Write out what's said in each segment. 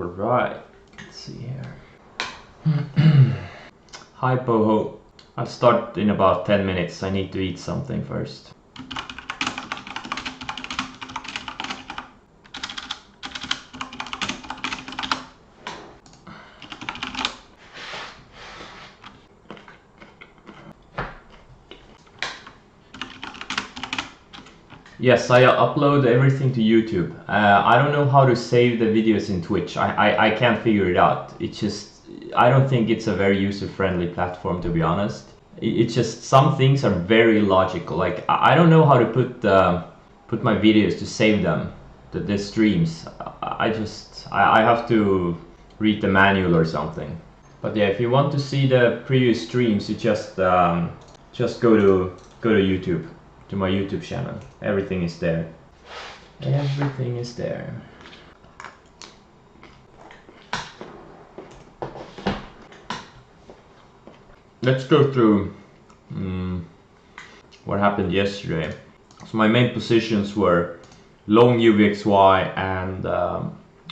Alright, let's see here. Hi Poho. I'll start in about 10 minutes. I need to eat something first. Yes, I upload everything to YouTube. I don't know how to save the videos in Twitch. I can't figure it out. It's just, I don't think it's a very user-friendly platform, to be honest. It's just, some things are very illogical. Like, I don't know how to put my videos to save them, the streams. I have to read the manual or something. But yeah, if you want to see the previous streams, you just go to YouTube. To my YouTube channel. Everything is there. Everything is there. Let's go through what happened yesterday. So my main positions were long UVXY and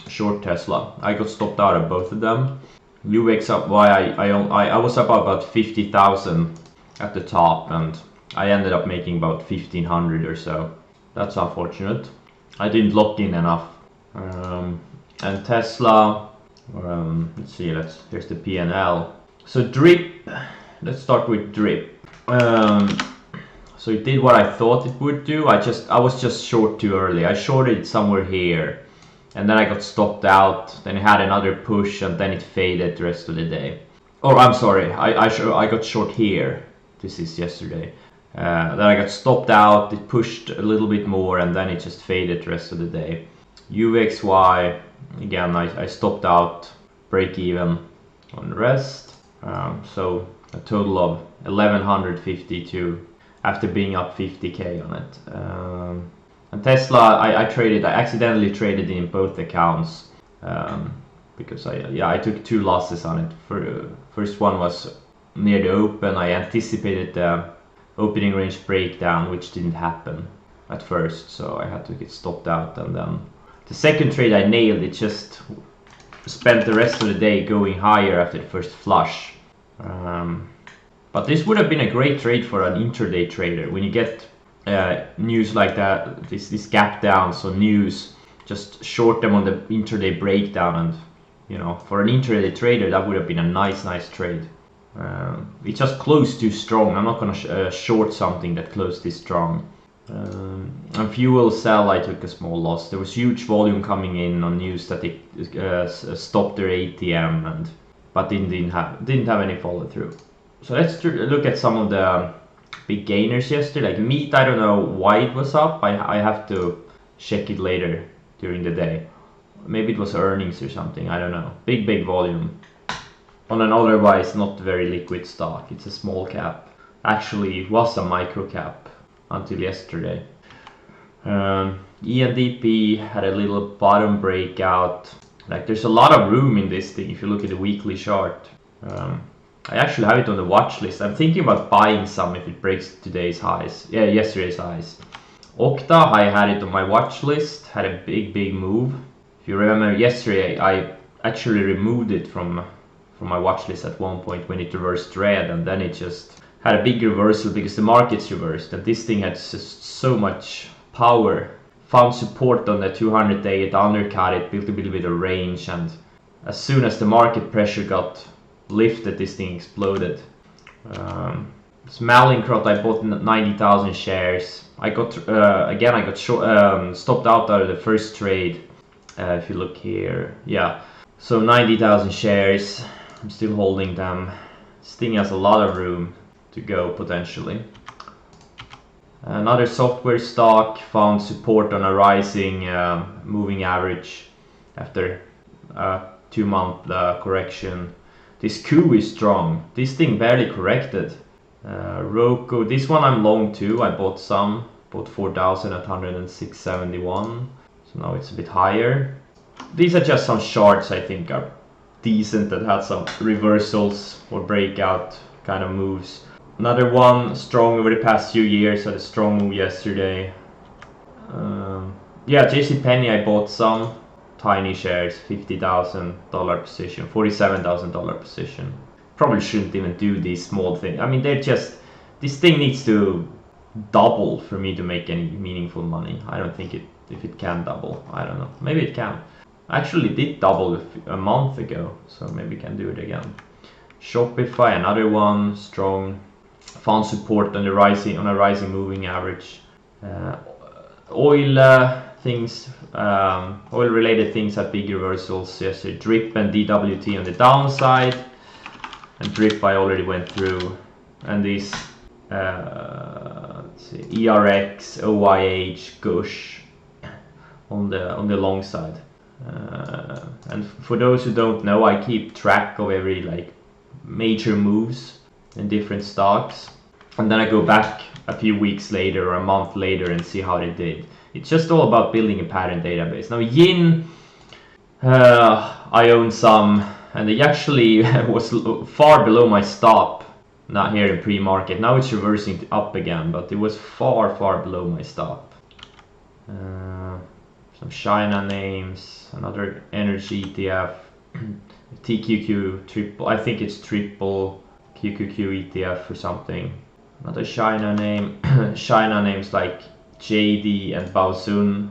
short Tesla. I got stopped out of both of them. UVXY I was up about 50,000 at the top, and I ended up making about 1,500 or so. That's unfortunate. I didn't lock in enough. And Tesla, let's see, here's the P&L. So drip, let's start with drip. So it did what I thought it would do. I was just short too early. I shorted it somewhere here, and then I got stopped out. Then it had another push, and then it faded the rest of the day. Oh, I'm sorry, I got short here. This is yesterday. Then I got stopped out, it pushed a little bit more, and then it just faded the rest of the day. UVXY, again, I stopped out, break even on the rest. So a total of 1,152 after being up 50k on it. And Tesla, I accidentally traded in both accounts because I took 2 losses on it. First one was near the open. I anticipated the opening range breakdown, which didn't happen at first, so I had to get stopped out. And then the second trade I nailed. It just spent the rest of the day going higher after the first flush. But this would have been a great trade for an intraday trader. When you get news like that, this gap down, so news, just short them on the intraday breakdown, and you know, for an intraday trader that would have been a nice trade. It just closed too strong. I'm not gonna short something that closed this strong. And fuel cell, I took a small loss. There was huge volume coming in on news that they stopped their ATM, but didn't have any follow through. So let's look at some of the big gainers yesterday. Like meat, I don't know why it was up. I have to check it later during the day. Maybe it was earnings or something. I don't know. Big volume on an otherwise not very liquid stock. It's a small cap. Actually, it was a micro cap until yesterday. ENDP had a little bottom breakout. Like, there's a lot of room in this thing if you look at the weekly chart. I actually have it on the watch list. I'm thinking about buying some if it breaks yesterday's highs. Okta, I had it on my watch list, had a big move. If you remember yesterday, I actually removed it from my watch list at one point when it reversed red, and then it just had a big reversal because the market's reversed, and this thing had just so much power. Found support on the 200-day, it undercut it, built a little bit of range, and as soon as the market pressure got lifted, this thing exploded. Mallinckrodt, I bought 90,000 shares. I got stopped out of the first trade. If you look here, yeah, so 90,000 shares. I'm still holding them. This thing has a lot of room to go potentially. Another software stock found support on a rising moving average after a 2-month correction. This Q is strong. This thing barely corrected. Roku, this one I'm long too. I bought 4,000 at 106.71. So now it's a bit higher. These are just some shorts I think are decent that had some reversals or breakout kind of moves. Another one strong over the past few years, had a strong move yesterday. Yeah, JCPenney I bought some. tiny shares, $50,000 position, $47,000 position. Probably shouldn't even do these small things. I mean, this thing needs to double for me to make any meaningful money. I don't think if it can double. I don't know. Maybe it can. Actually did double a month ago, so maybe can do it again. Shopify, another one, strong. Found support on a rising moving average. Oil related things had big reversals yesterday. Drip and DWT on the downside, and Drip I already went through, and these let's see, ERX, OIH, Gush on the long side. And for those who don't know, I keep track of every like major moves in different stocks, and then I go back a few weeks later or a month later and see how they did. It's just all about building a pattern database. Now Yin, I own some, and it actually was far below my stop, not here in pre-market. Now it's reversing up again, but it was far below my stop. Some China names, another energy ETF, TQQ triple, I think it's triple QQQ ETF or something. Another China name, China names like JD and Baosun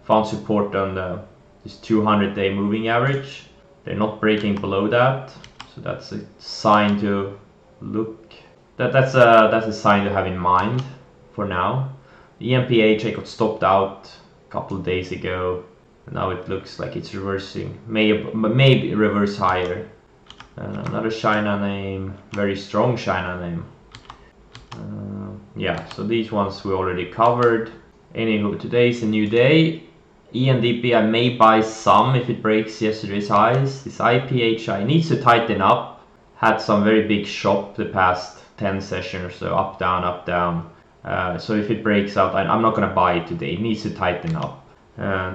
found support on this 200-day moving average. They're not breaking below that, so that's a sign to look. That's a sign to have in mind for now. EMPH I got stopped out a couple of days ago. Now it looks like it's reversing, maybe reverse higher. Another China name, very strong China name. Yeah, so these ones we already covered. Anywho, today's a new day. ENDP I may buy some if it breaks yesterday's highs. This IPHI needs to tighten up. Had some very big shop the past 10 sessions or so, up down. So if it breaks out, I'm not gonna buy it today. It needs to tighten up.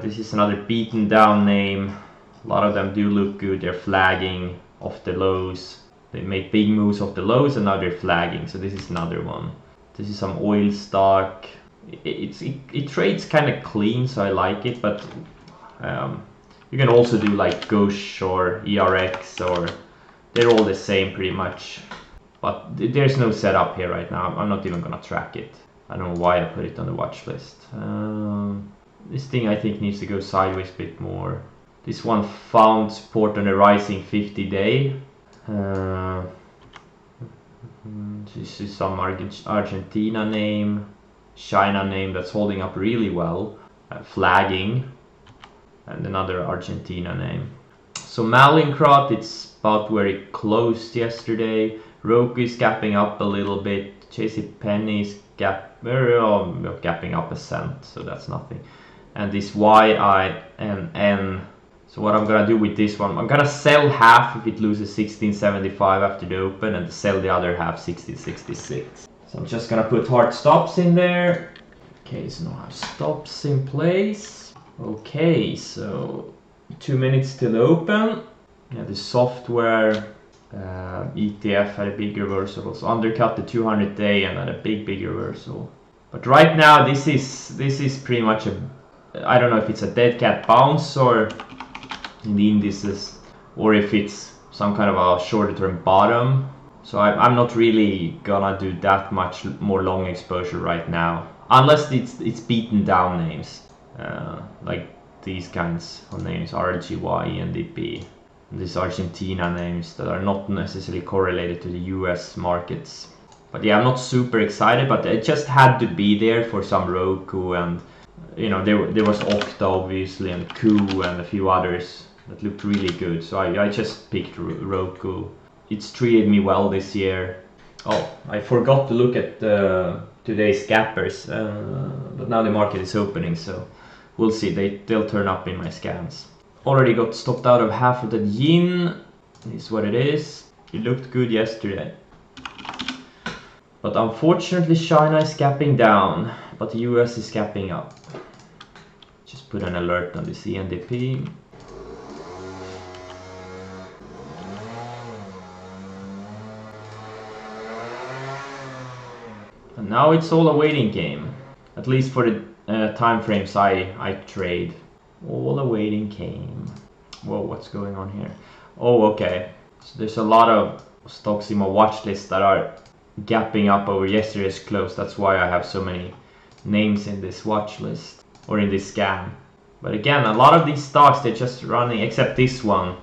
This is another beaten down name. A lot of them do look good. They're flagging off the lows. They made big moves off the lows and now they're flagging. So this is another one. This is some oil stock. It trades kind of clean, so I like it. But you can also do like Gush or ERX, or they're all the same pretty much. But there's no setup here right now. I'm not even gonna track it. I don't know why I put it on the watch list. This thing I think needs to go sideways a bit more. This one found support on a rising 50-day. This is some Argentina name, China name that's holding up really well, flagging, and another Argentina name. So Mallinckrodt, it's about where it closed yesterday. Roku is gapping up a little bit. JCPenney is gapping up a cent, so that's nothing. And this YINN. So what I'm gonna do with this one, I'm gonna sell half if it loses 1675 after the open, and sell the other half 1666. So I'm just gonna put hard stops in there. Okay, so now I have stops in place. Okay, so 2 minutes till the open. Yeah, the software ETF had a big reversal, so undercut the 200-day and had a big reversal. But right now this is pretty much I don't know if it's a dead cat bounce or in the indices, or if it's some kind of a shorter term bottom. So I'm not really gonna do that much more long exposure right now, unless it's beaten down names, like these kinds of names, RGY, NDP, these Argentina names that are not necessarily correlated to the US markets. But yeah, I'm not super excited, but it just had to be there for some Roku, and you know, there was Okta obviously, and Ku and a few others that looked really good. So I just picked Roku. It's treated me well this year. Oh, I forgot to look at today's gappers, but now the market is opening, so we'll see. They'll turn up in my scans. Already got stopped out of half of that yin. This is what it is. It looked good yesterday. But unfortunately China is gapping down, but the US is gapping up. Just put an alert on the CNDP. And now it's all a waiting game, at least for the time frames I trade. All the waiting came. Whoa, what's going on here? Oh, okay. So there's a lot of stocks in my watch list that are gapping up over yesterday's close. That's why I have so many names in this watch list or in this scan. But again, a lot of these stocks, they're just running, except this one,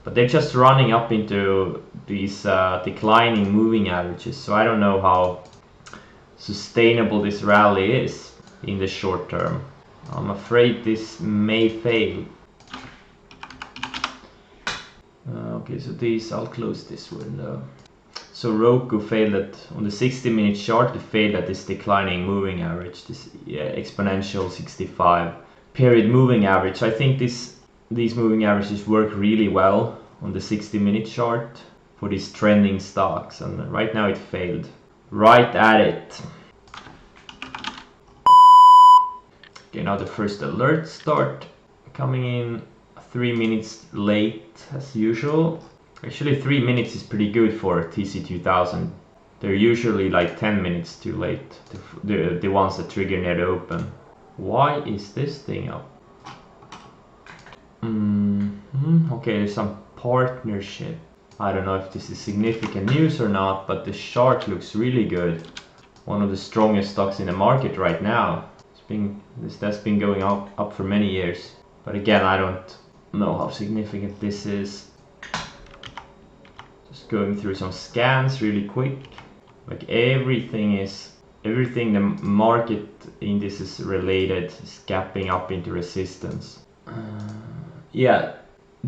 but they're just running up into these declining moving averages. So I don't know how sustainable this rally is in the short term. I'm afraid this may fail. Okay, so these, I'll close this window. So Roku failed at, on the 60-minute chart, it failed at this declining moving average, this exponential 65 period moving average. I think these moving averages work really well on the 60-minute chart for these trending stocks, and right now it failed. Right at it. Okay, now the first alerts start coming in 3 minutes late as usual. Actually 3 minutes is pretty good for TC2000. They're usually like 10 minutes too late, the ones that trigger net open. Why is this thing up? Okay, there's some partnership. I don't know if this is significant news or not, but the chart looks really good. One of the strongest stocks in the market right now. That's been going up for many years. But again, I don't know how significant this is. Just going through some scans really quick. Like everything the market indices related is gapping up into resistance. Yeah,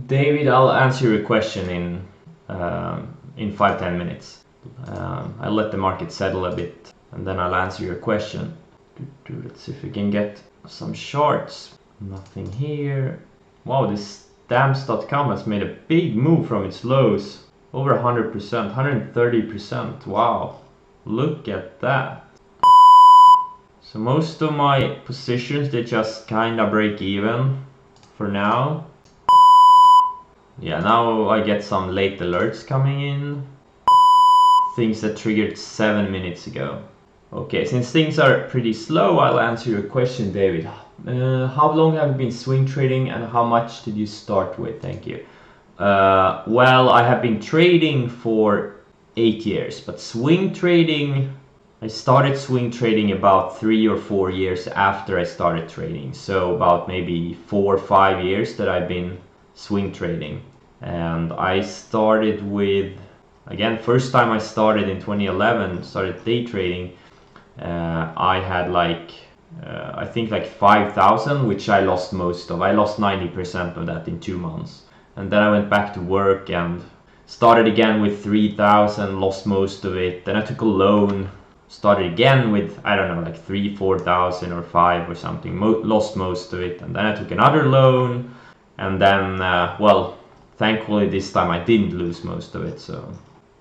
David, I'll answer your question in 5-10 minutes. I'll let the market settle a bit and then I'll answer your question. Let's see if we can get some charts. Nothing here. Wow, this stamps.com has made a big move from its lows. Over 100%, 130%. Wow, look at that. So most of my positions, they just kinda break even for now. Yeah, now I get some late alerts coming in. Things that triggered 7 minutes ago. Okay, since things are pretty slow, I'll answer your question, David. How long have you been swing trading and how much did you start with? Thank you. Well, I have been trading for 8 years, but swing trading, I started swing trading about 3 or 4 years after I started trading. So about maybe 4 or 5 years that I've been swing trading. And I started with, again, first time I started in 2011, started day trading. I had like, I think like 5,000, which I lost most of. I lost 90% of that in 2 months. And then I went back to work and started again with 3,000, lost most of it. Then I took a loan, started again with, I don't know, like 3,000, 4,000 or 5 or something, lost most of it. And then I took another loan. And then, well, thankfully this time I didn't lose most of it. So,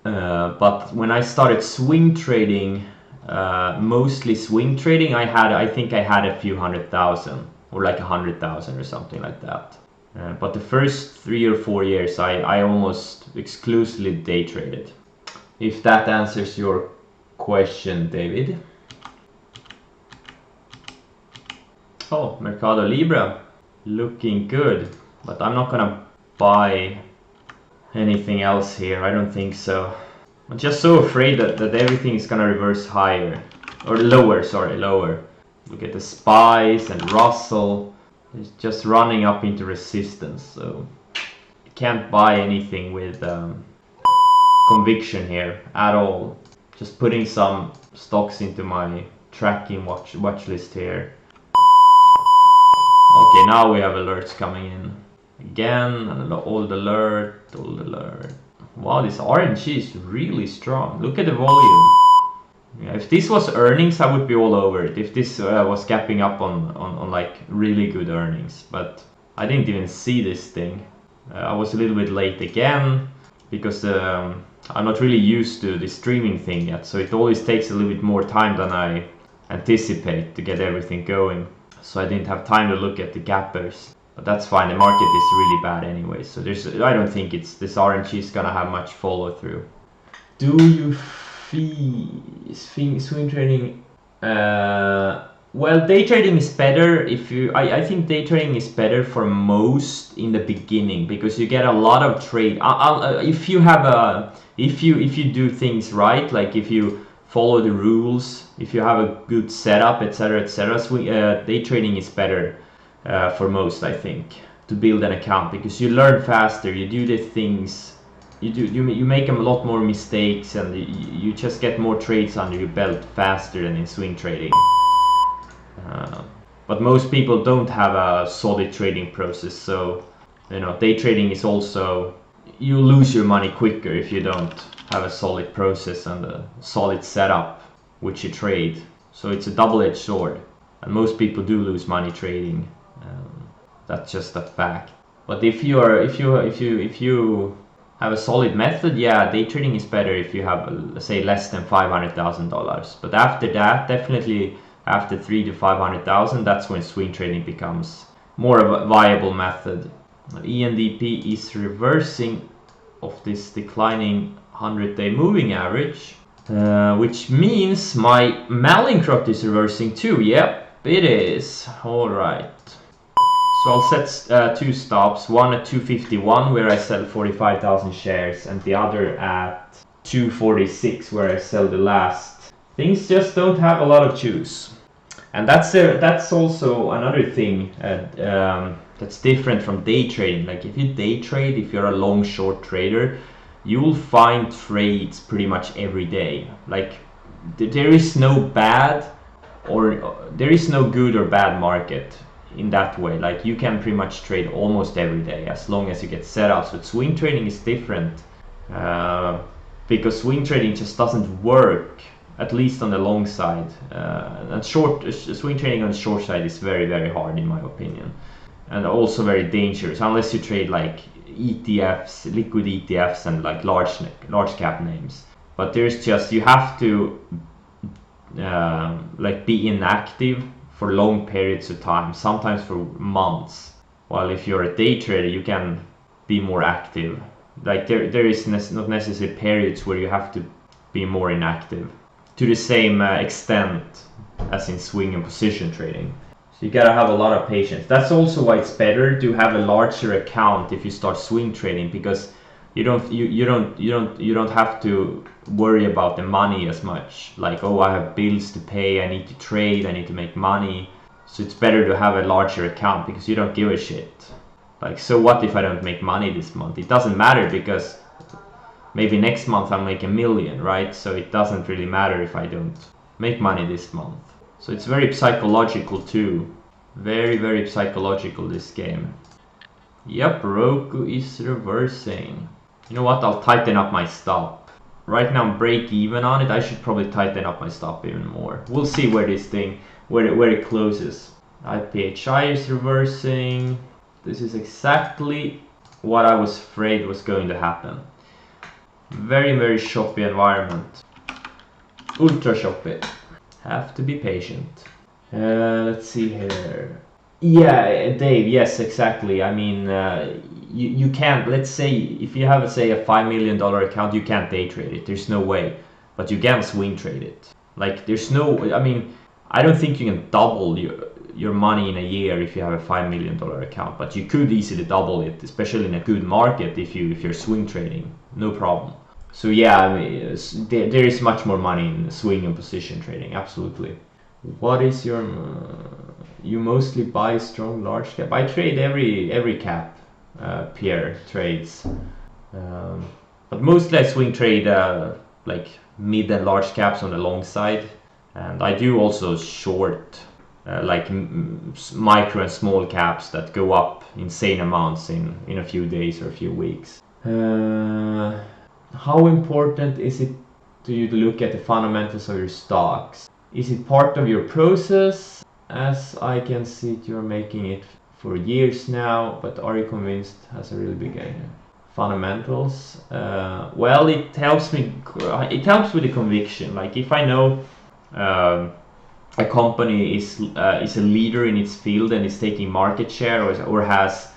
but when I started swing trading, mostly swing trading, I think I had a few 100,000 or like 100,000 or something like that. But the first 3 or 4 years I almost exclusively day traded. If that answers your question, David. Oh, Mercado Libre looking good, but I'm not gonna buy anything else here. I don't think so. I'm just so afraid that everything is gonna reverse higher or lower, sorry, lower. Look at the SPYs and Russell. It's just running up into resistance, so you can't buy anything with conviction here at all. Just putting some stocks into my tracking watch list here. Okay, now we have alerts coming in. Again, old alert. Wow, this RNG is really strong. Look at the volume. Yeah, if this was earnings, I would be all over it. If this was gapping up on like really good earnings. But I didn't even see this thing. I was a little bit late again because I'm not really used to the streaming thing yet. So it always takes a little bit more time than I anticipate to get everything going. So I didn't have time to look at the gappers. But that's fine, the market is really bad anyway. So I don't think this RNG is gonna have much follow through. Do you swing trading Well, day trading is better if you. I think day trading is better for most in the beginning because you get a lot of trade. If you have a, if you do things right, like if you follow the rules, if you have a good setup, etc., etc. So day trading is better for most, I think, to build an account because you learn faster. You do the things. You make a lot more mistakes and you just get more trades under your belt faster than in swing trading. But most people don't have a solid trading process, so day trading is also, you lose your money quicker if you don't have a solid process and a solid setup which you trade. So it's a double-edged sword, and most people do lose money trading. That's just a fact. But if you have a solid method, yeah, day trading is better if you have, let's say, less than $500,000. But after that, definitely after 300,000 to 500,000, that's when swing trading becomes more of a viable method. ENDP is reversing of this declining 100-day moving average, which means my Mallinckrodt is reversing too. Yep, it is. All right. So I'll set two stops, one at 251 where I sell 45,000 shares and the other at 246 where I sell the last. Things just don't have a lot of juice. And that's also another thing that's different from day trading. Like if you day trade, if you're a long short trader, you will find trades pretty much every day. Like there is no bad or there is no good or bad market in that way. Like you can pretty much trade almost every day as long as you get setups. But swing trading is different because swing trading just doesn't work, at least on the long side. And swing trading on the short side is very, very hard in my opinion, and also very dangerous unless you trade like ETFs, liquid ETFs, and like large cap names. But there's just, you have to like be inactive for long periods of time, sometimes for months. While if you're a day trader, you can be more active. Like there is not necessarily periods where you have to be more inactive to the same extent as in swing and position trading. So you gotta have a lot of patience. That's also why it's better to have a larger account if you start swing trading, because you don't have to worry about the money as much. Like, oh, I have bills to pay, I need to trade, I need to make money. So it's better to have a larger account because you don't give a shit. Like, so what if I don't make money this month? It doesn't matter because maybe next month I'll make $1 million, right? So it doesn't really matter if I don't make money this month. So it's very psychological too. Very, very psychological, this game. Yep, Roku is reversing. You know what? I'll tighten up my stop. Right now I'm break even on it. I should probably tighten up my stop even more. We'll see where this thing, where it closes. IPHI is reversing. This is exactly what I was afraid was going to happen. Very, very choppy environment. Ultra choppy. Have to be patient. Let's see here. Yeah, Dave, yes, exactly. I mean, you can't, let's say, if you have, say, a $5 million account, you can't day trade it. There's no way. But you can swing trade it. Like, there's no, I mean, I don't think you can double your money in a year if you have a $5 million account. But you could easily double it, especially in a good market if you're swing trading. No problem. So yeah, I mean, there is much more money in swing and position trading, absolutely. What is your... you mostly buy strong large cap? I trade every cap, Pierre trades. But mostly I swing trade like mid and large caps on the long side. And I do also short like micro and small caps that go up insane amounts in a few days or a few weeks. How important is it to you to look at the fundamentals of your stocks? Is it part of your process? As I can see, you're making it for years now, but are you convinced has a really big fundamentals? Well, it helps me. It helps with the conviction. Like if I know a company is a leader in its field and is taking market share or has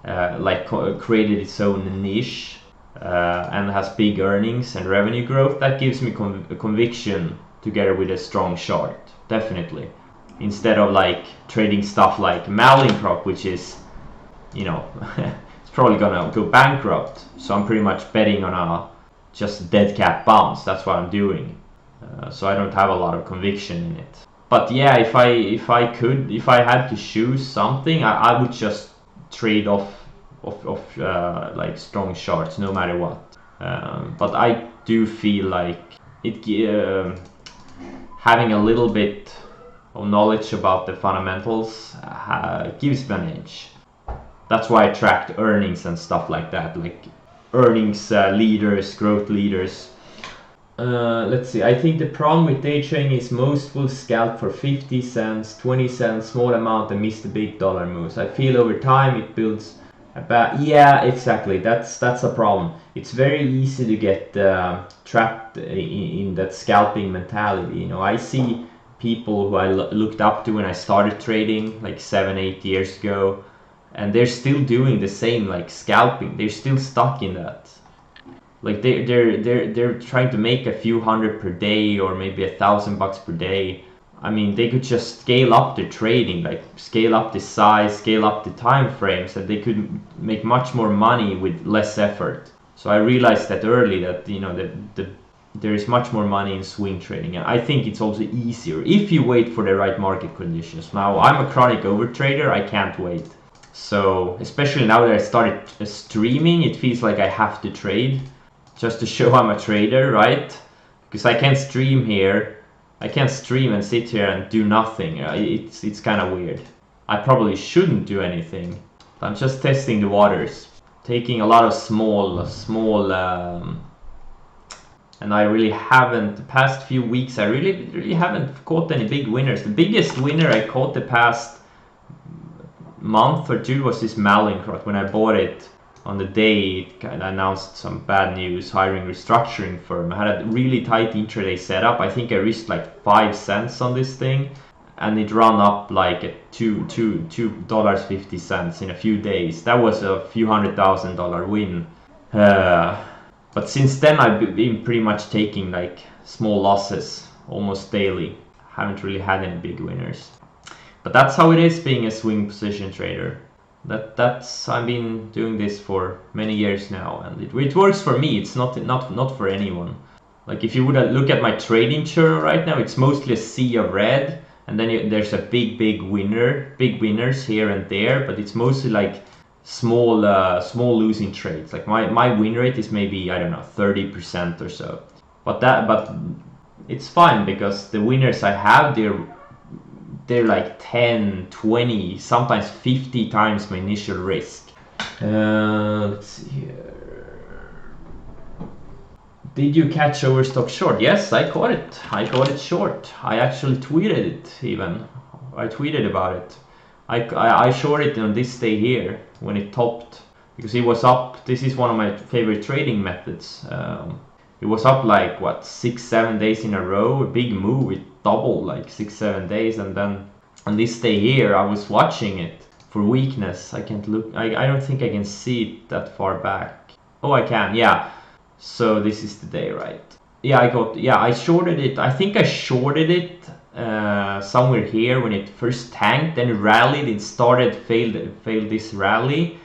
like created its own niche and has big earnings and revenue growth, that gives me a conviction together with a strong chart, definitely. instead of like trading stuff like Mallinckrodt, which is, you know, it's probably gonna go bankrupt. So I'm pretty much betting on a just dead cat bounce. That's what I'm doing. So I don't have a lot of conviction in it. But yeah, if I had to choose something, I would just trade off like strong charts, no matter what. But I do feel like it having a little bit of knowledge about the fundamentals gives me an edge. That's why I tracked earnings and stuff like that, like earnings leaders, growth leaders. Let's see, I think the problem with day trading is most will scalp for 50 cents, 20 cents, small amount and miss the big dollar moves. I feel over time it builds about, yeah, exactly, that's a problem. It's very easy to get trapped in that scalping mentality. You know, I see people who I looked up to when I started trading like 7-8 years ago, and they're still doing the same, like scalping. They're still stuck in that. Like they're trying to make a few hundred per day or maybe $1,000 per day. I mean, they could just scale up their trading, like scale up the size, scale up the time frames, that they could make much more money with less effort. So I realized that early, that, you know, that there is much more money in swing trading, and I think it's also easier if you wait for the right market conditions. Now, I'm a chronic overtrader, I can't wait. So especially now that I started streaming, it feels like I have to trade just to show I'm a trader, right? Because I can't stream here. I can't stream and sit here and do nothing. It's kind of weird. I probably shouldn't do anything. I'm just testing the waters, taking a lot of small, and I really haven't, the past few weeks, I really haven't caught any big winners. The biggest winner I caught the past month or two was this Mallinckrodt, when I bought it on the day it kind of announced some bad news, hiring restructuring firm. I had a really tight intraday setup. I think I risked like 5 cents on this thing, and it ran up like at $2.50 in a few days. That was a few $100,000 win. But since then I've been pretty much taking like small losses almost daily. Haven't really had any big winners. But that's how it is being a swing position trader. That's I've been doing this for many years now, and it works for me. It's not for anyone. Like if you would look at my trading chart right now, it's mostly a sea of red, and then there's a big winners here and there, but it's mostly like small losing trades. Like my win rate is maybe, I don't know, 30% or so. But it's fine, because the winners I have, they're like 10, 20, sometimes 50 times my initial risk. Let's see here. Did you catch Overstock short? Yes, I caught it. I caught it short. I actually tweeted it even. I tweeted about it. I shorted it on this day here when it topped, because it was up. This is one of my favorite trading methods. It was up like what, 6-7 days in a row, a big move. It doubled like 6-7 days, and then on this day here I was watching it for weakness. I can't look, I don't think I can see it that far back. Oh, I can, yeah. So this is the day, right? Yeah, I shorted it. I think I shorted it somewhere here when it first tanked, then it rallied. It failed this rally.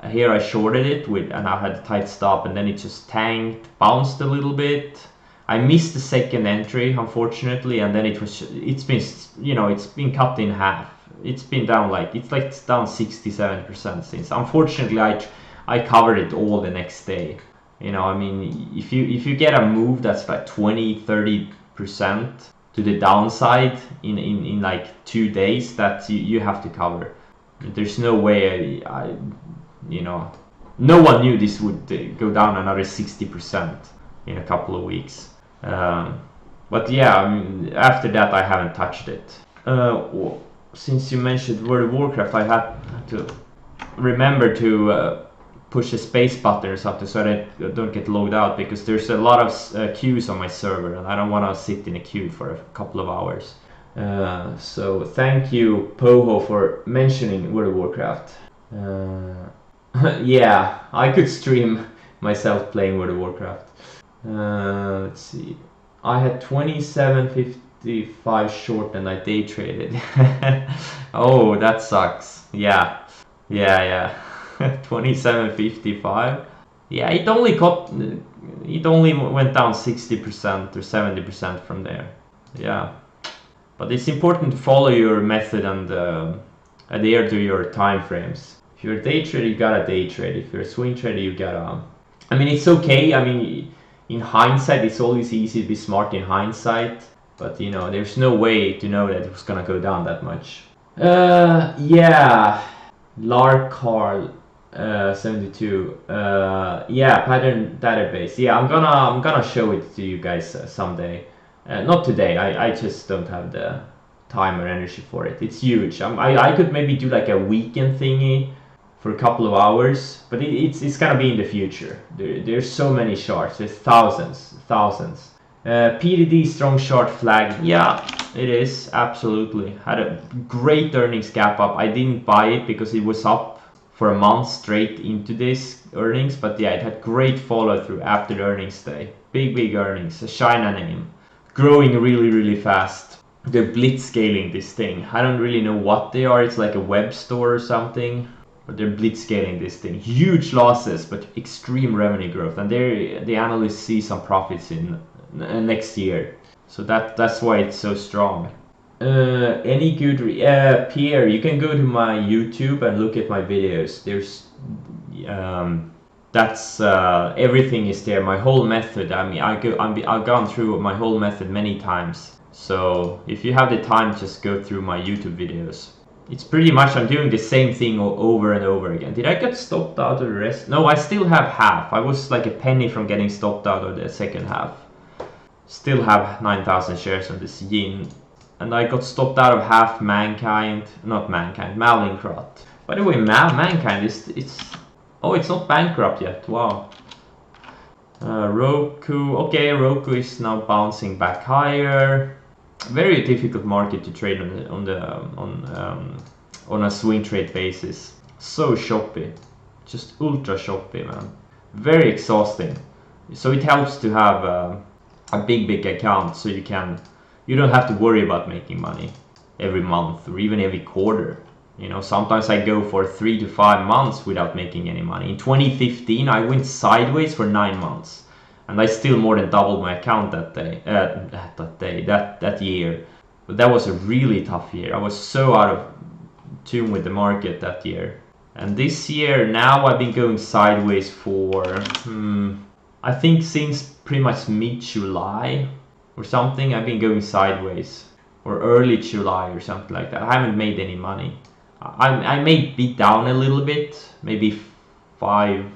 Here I shorted it and I had a tight stop, and then it just tanked, bounced a little bit. I missed the second entry, unfortunately, and then it's been cut in half. It's been down it's down 67% since. Unfortunately, I covered it all the next day. You know, I mean, if you get a move that's like 20-30% to the downside in like 2 days, that you have to cover. There's no way you know, no one knew this would go down another 60% in a couple of weeks. But yeah, I mean, after that I haven't touched it. Since you mentioned World of Warcraft, I had to remember to push the space button or something so that I don't get logged out, because there's a lot of queues on my server and I don't want to sit in a queue for a couple of hours. So thank you, Poho, for mentioning World of Warcraft. Yeah, I could stream myself playing World of Warcraft. Let's see. I had 27.50 55 short and I day traded. Oh, that sucks. Yeah. 27.55. Yeah, it only went down 60% or 70% from there. Yeah, but it's important to follow your method and adhere to your time frames. If you're a day trader, you gotta day trade. If you're a swing trader, you gotta. I mean, it's okay. I mean, in hindsight, it's always easy to be smart in hindsight. But you know, there's no way to know that it was gonna go down that much. Yeah, Lark Carl, 72. Yeah, pattern database. Yeah, I'm gonna show it to you guys someday. Not today. I just don't have the time or energy for it. It's huge. I could maybe do like a weekend thingy for a couple of hours, but it's gonna be in the future. There's so many charts. There's thousands. PDD strong short flag. Yeah, it is absolutely. Had a great earnings gap up. I didn't buy it because it was up for a month straight into this earnings, but yeah, it had great follow through after the earnings day. Big earnings. A China name, growing really fast. They're blitz scaling this thing. I don't really know what they are. It's like a web store or something, but they're blitz scaling this thing. Huge losses, but extreme revenue growth, and the analysts see some profits in next year, so that's why it's so strong. Any good Pierre, you can go to my YouTube and look at my videos. There's that's everything is there. My whole method. I mean, I've gone through my whole method many times. So if you have the time, just go through my YouTube videos. It's pretty much I'm doing the same thing over and over again. Did I get stopped out of the rest? No, I still have half. I was like a penny from getting stopped out of the second half. Still have 9,000 shares on this yin, and I got stopped out of half Malincrot. By the way, Mankind it's not bankrupt yet. Wow. Roku. Okay, Roku is now bouncing back higher. Very difficult market to trade on a swing trade basis. So choppy, just ultra choppy, man. Very exhausting. So it helps to have a big account, so you don't have to worry about making money every month or even every quarter. You know, sometimes I go for 3 to 5 months without making any money. In 2015, I went sideways for 9 months, and I still more than doubled my account that year. But that was a really tough year. I was so out of tune with the market that year. And this year, now I've been going sideways for I think since pretty much mid-July or something. I've been going sideways, or early July or something like that. I haven't made any money. I may be down a little bit, maybe 5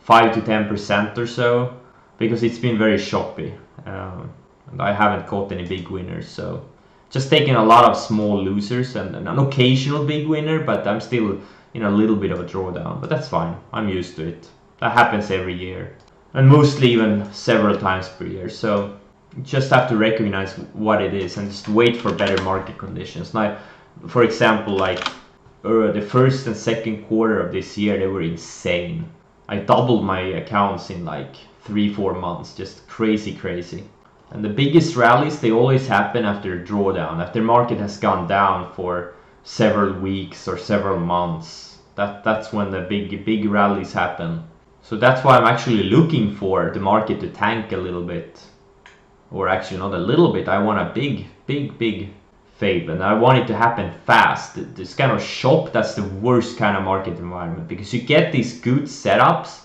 to 10% or so, because it's been very choppy, and I haven't caught any big winners. So just taking a lot of small losers and an occasional big winner, but I'm still in a little bit of a drawdown. But that's fine. I'm used to it. That happens every year, and mostly even several times per year. So you just have to recognize what it is and just wait for better market conditions. Now, for example, like the first and second quarter of this year, they were insane. I doubled my accounts in like 3-4 months, just crazy. And the biggest rallies, they always happen after a drawdown, after market has gone down for several weeks or several months. That's when the big rallies happen. So that's why I'm actually looking for the market to tank a little bit, or actually not a little bit. I want a big fade, and I want it to happen fast. This kind of shop, that's the worst kind of market environment, because you get these good setups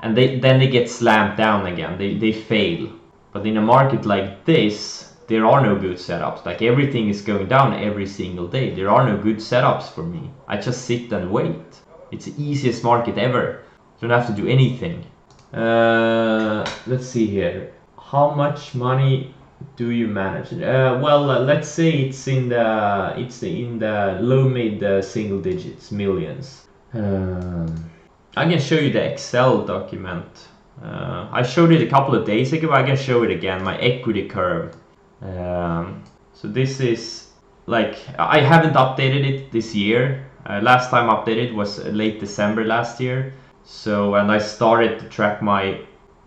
and then they get slammed down again. They fail. But in a market like this, there are no good setups. Like, everything is going down every single day. There are no good setups for me. I just sit and wait. It's the easiest market ever. You don't have to do anything. Let's see here. How much money do you manage? Well, let's say it's in the low mid single digits, millions. I can show you the Excel document. I showed it a couple of days ago. I can show it again. My equity curve. So this is like, I haven't updated it this year. Last time updated was late December last year. So, and I started to track my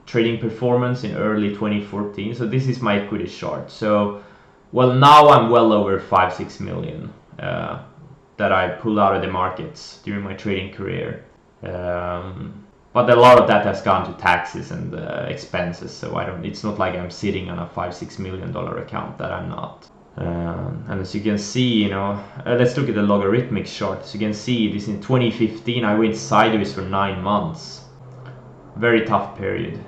trading performance in early 2014. So this is my equity chart. So well, now I'm well over 5-6 million that I pulled out of the markets during my trading career. But a lot of that has gone to taxes and expenses, so it's not like I'm sitting on a $5-6 million account, that I'm not. And as you can see, let's look at the logarithmic chart. As you can see, this in 2015 I went sideways for 9 months. Very tough period.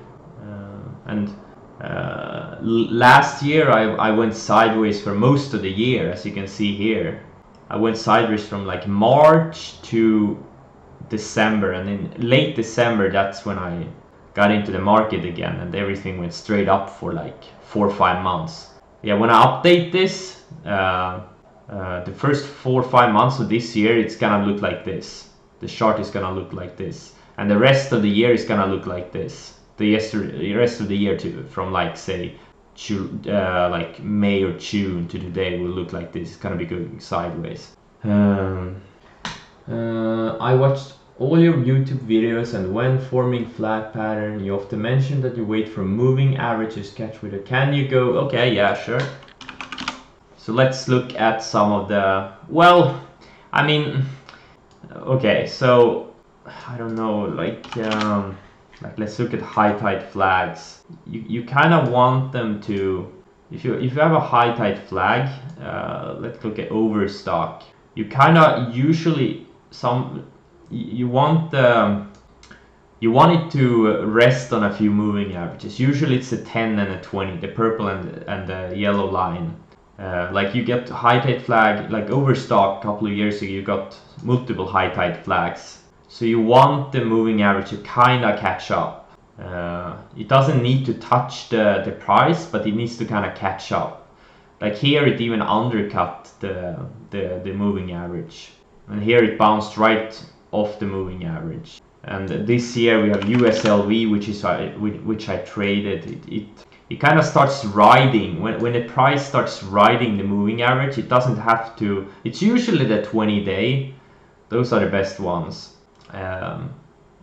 Last year I went sideways for most of the year, as you can see here. I went sideways from like March to December, and in late December that's when I got into the market again, and everything went straight up for like 4 or 5 months. Yeah, when I update this, the first 4 or 5 months of this year, it's gonna look like this. The chart is gonna look like this, and the rest of the year is gonna look like this. The rest of the year too, from like say like May or June to today, will look like this. It's gonna be going sideways. I watched all your YouTube videos, and when forming flag pattern, you often mention that you wait for moving averages catch with it. Can you go? Okay, yeah, sure. So let's look at some of the, well, I mean, okay, so I don't know, like let's look at high tide flags. You kind of want them to, if you have a high tide flag, let's look at overstock. You kind of usually you want it to rest on a few moving averages. Usually it's a 10 and a 20, the purple and the yellow line. Like you get high tide flag, like overstock a couple of years ago, you got multiple high tide flags. So you want the moving average to kind of catch up. It doesn't need to touch the price, but it needs to kind of catch up. Like here it even undercut the moving average. And here it bounced right off the moving average. And this year we have USLV, which I traded. It kind of starts riding. When the price starts riding the moving average, it doesn't have to. It's usually the 20-day. Those are the best ones.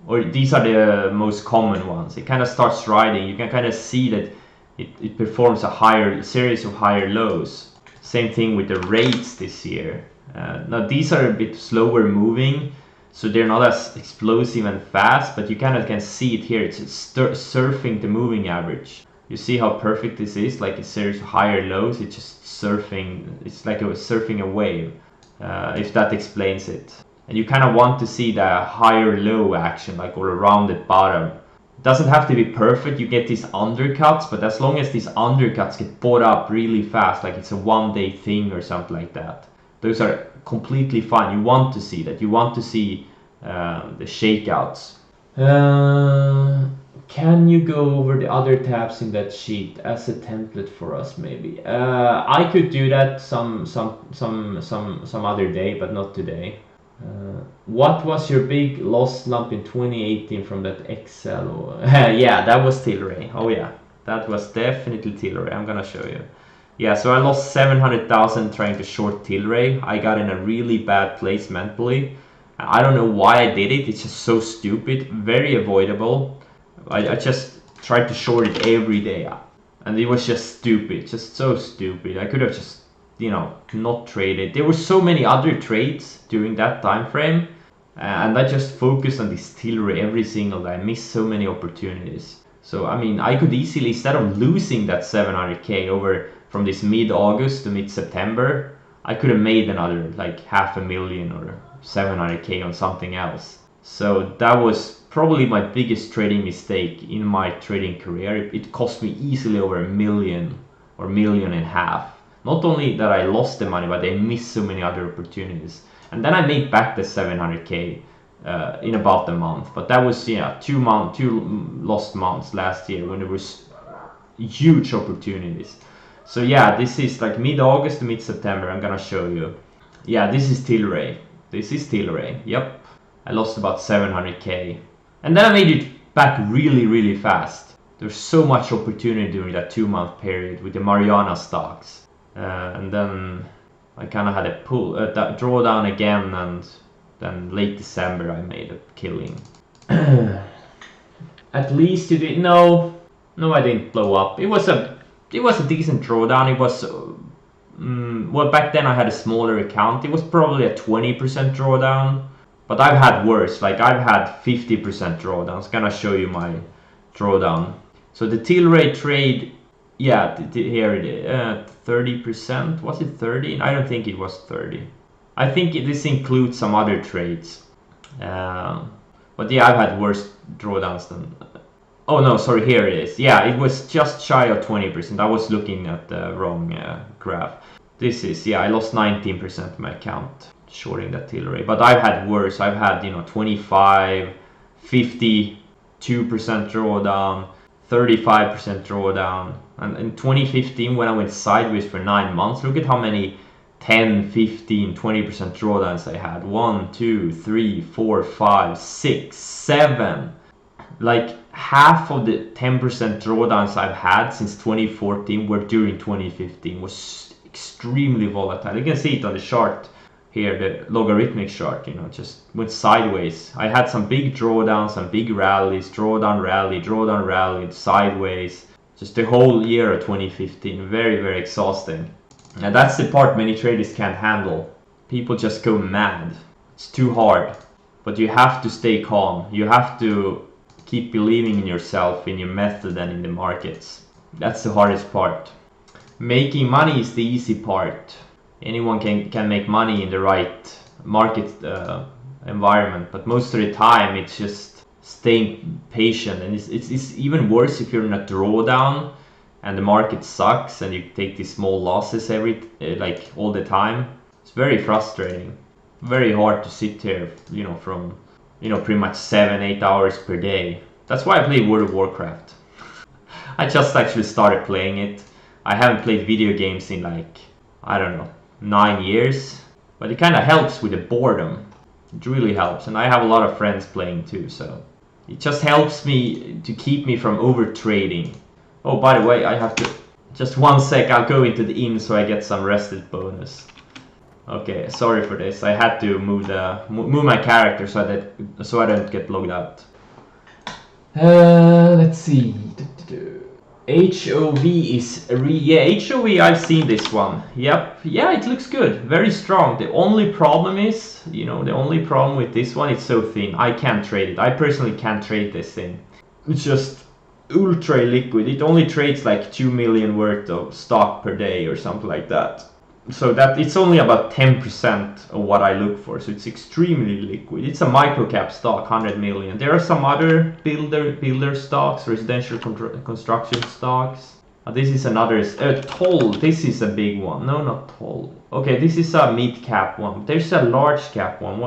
Or these are the most common ones. It kind of starts riding. You can kind of see that it performs a series of higher lows. Same thing with the rates this year. Now these are a bit slower moving, so they're not as explosive and fast, but you kind of can see it here. It's surfing the moving average. You see how perfect this is, like a series of higher lows. It's just surfing. It's like surfing a wave, if that explains it. And you kind of want to see the higher low action, like all around the bottom. It doesn't have to be perfect. You get these undercuts, but as long as these undercuts get bought up really fast, like it's a one-day thing or something like that, those are completely fine. You want to see that. You want to see the shakeouts. Can you go over the other tabs in that sheet as a template for us, maybe? I could do that some other day, but not today. What was your big loss slump in 2018 from that Excel? Yeah, that was Tilray. Oh yeah, that was definitely Tilray. I'm gonna show you. Yeah, so I lost 700,000 trying to short Tilray. I got in a really bad place mentally. I don't know why I did it. It's just so stupid, very avoidable. I just tried to short it every day, and it was just stupid, just so stupid. I could have just, not traded. There were so many other trades during that time frame, and I just focused on this Tilray every single day. I missed so many opportunities. So I mean, I could easily, instead of losing that 700k over from this mid-August to mid-September, I could have made another like 500,000 or 700k on something else. So that was probably my biggest trading mistake in my trading career. It cost me easily over 1 million or 1.5 million. Not only that I lost the money, but I missed so many other opportunities. And then I made back the 700k in about a month. But that was 2 lost months last year when there was huge opportunities. So yeah, this is like mid-August to mid-September. I'm gonna show you. Yeah, this is Tilray. This is Tilray. Yep, I lost about 700k, and then I made it back really, really fast. There's so much opportunity during that 2-month period with the Mariana stocks, and then I kind of had a pull, that drawdown again, and then late December I made a killing. At least you did. No, I didn't blow up. It was a decent drawdown. It was Well, back then I had a smaller account. It was probably a 20% drawdown, but I've had worse. Like I've had 50% drawdowns. Gonna show you my drawdown. So the Tilray trade, yeah, here it is, 30%. Was it 30? I don't think it was 30. I think this includes some other trades. But yeah, I've had worse drawdowns than... Oh no, sorry, here it is. Yeah, it was just shy of 20%. I was looking at the wrong graph. This is, yeah, I lost 19% of my account shorting that Tilray. But I've had worse. I've had, 25, 52% drawdown, 35% drawdown. And in 2015, when I went sideways for 9 months, look at how many 10, 15, 20% drawdowns I had. 1, 2, 3, 4, 5, 6, 7. Like half of the 10% drawdowns I've had since 2014 were during 2015. Was extremely volatile. You can see it on the chart here, the logarithmic chart, just went sideways. I had some big drawdowns, some big rallies, drawdown, rally, sideways. Just the whole year of 2015. Very, very exhausting. And that's the part many traders can't handle. People just go mad. It's too hard. But you have to stay calm. You have to keep believing in yourself, in your method, and in the markets. That's the hardest part. Making money is the easy part. Anyone can make money in the right market environment, but most of the time it's just staying patient. And it's even worse if you're in a drawdown and the market sucks and you take these small losses all the time. It's very frustrating. Very hard to sit here, from pretty much 7-8 hours per day. That's why I play World of Warcraft. I just actually started playing it. I haven't played video games in I don't know, 9 years. But it kind of helps with the boredom. It really helps. And I have a lot of friends playing too, so it just helps me to keep me from over trading. Oh, by the way, I have to... Just 1 sec, I'll go into the inn so I get some rested bonus. Okay, sorry for this. I had to move my character so I don't get logged out. Let's see. HOV is HOV. I've seen this one. Yep. Yeah, it looks good. Very strong. The only problem is, the only problem with this one, it's so thin. I can't trade it. I personally can't trade this thing. It's just ultra liquid. It only trades like 2 million worth of stock per day or something like that. So that it's only about 10% of what I look for. So it's extremely liquid. It's a microcap stock, 100 million. There are some other builder stocks, residential construction stocks. This is another Toll. This is a big one. No, not Toll. Okay, this is a mid cap one. There's a large cap one.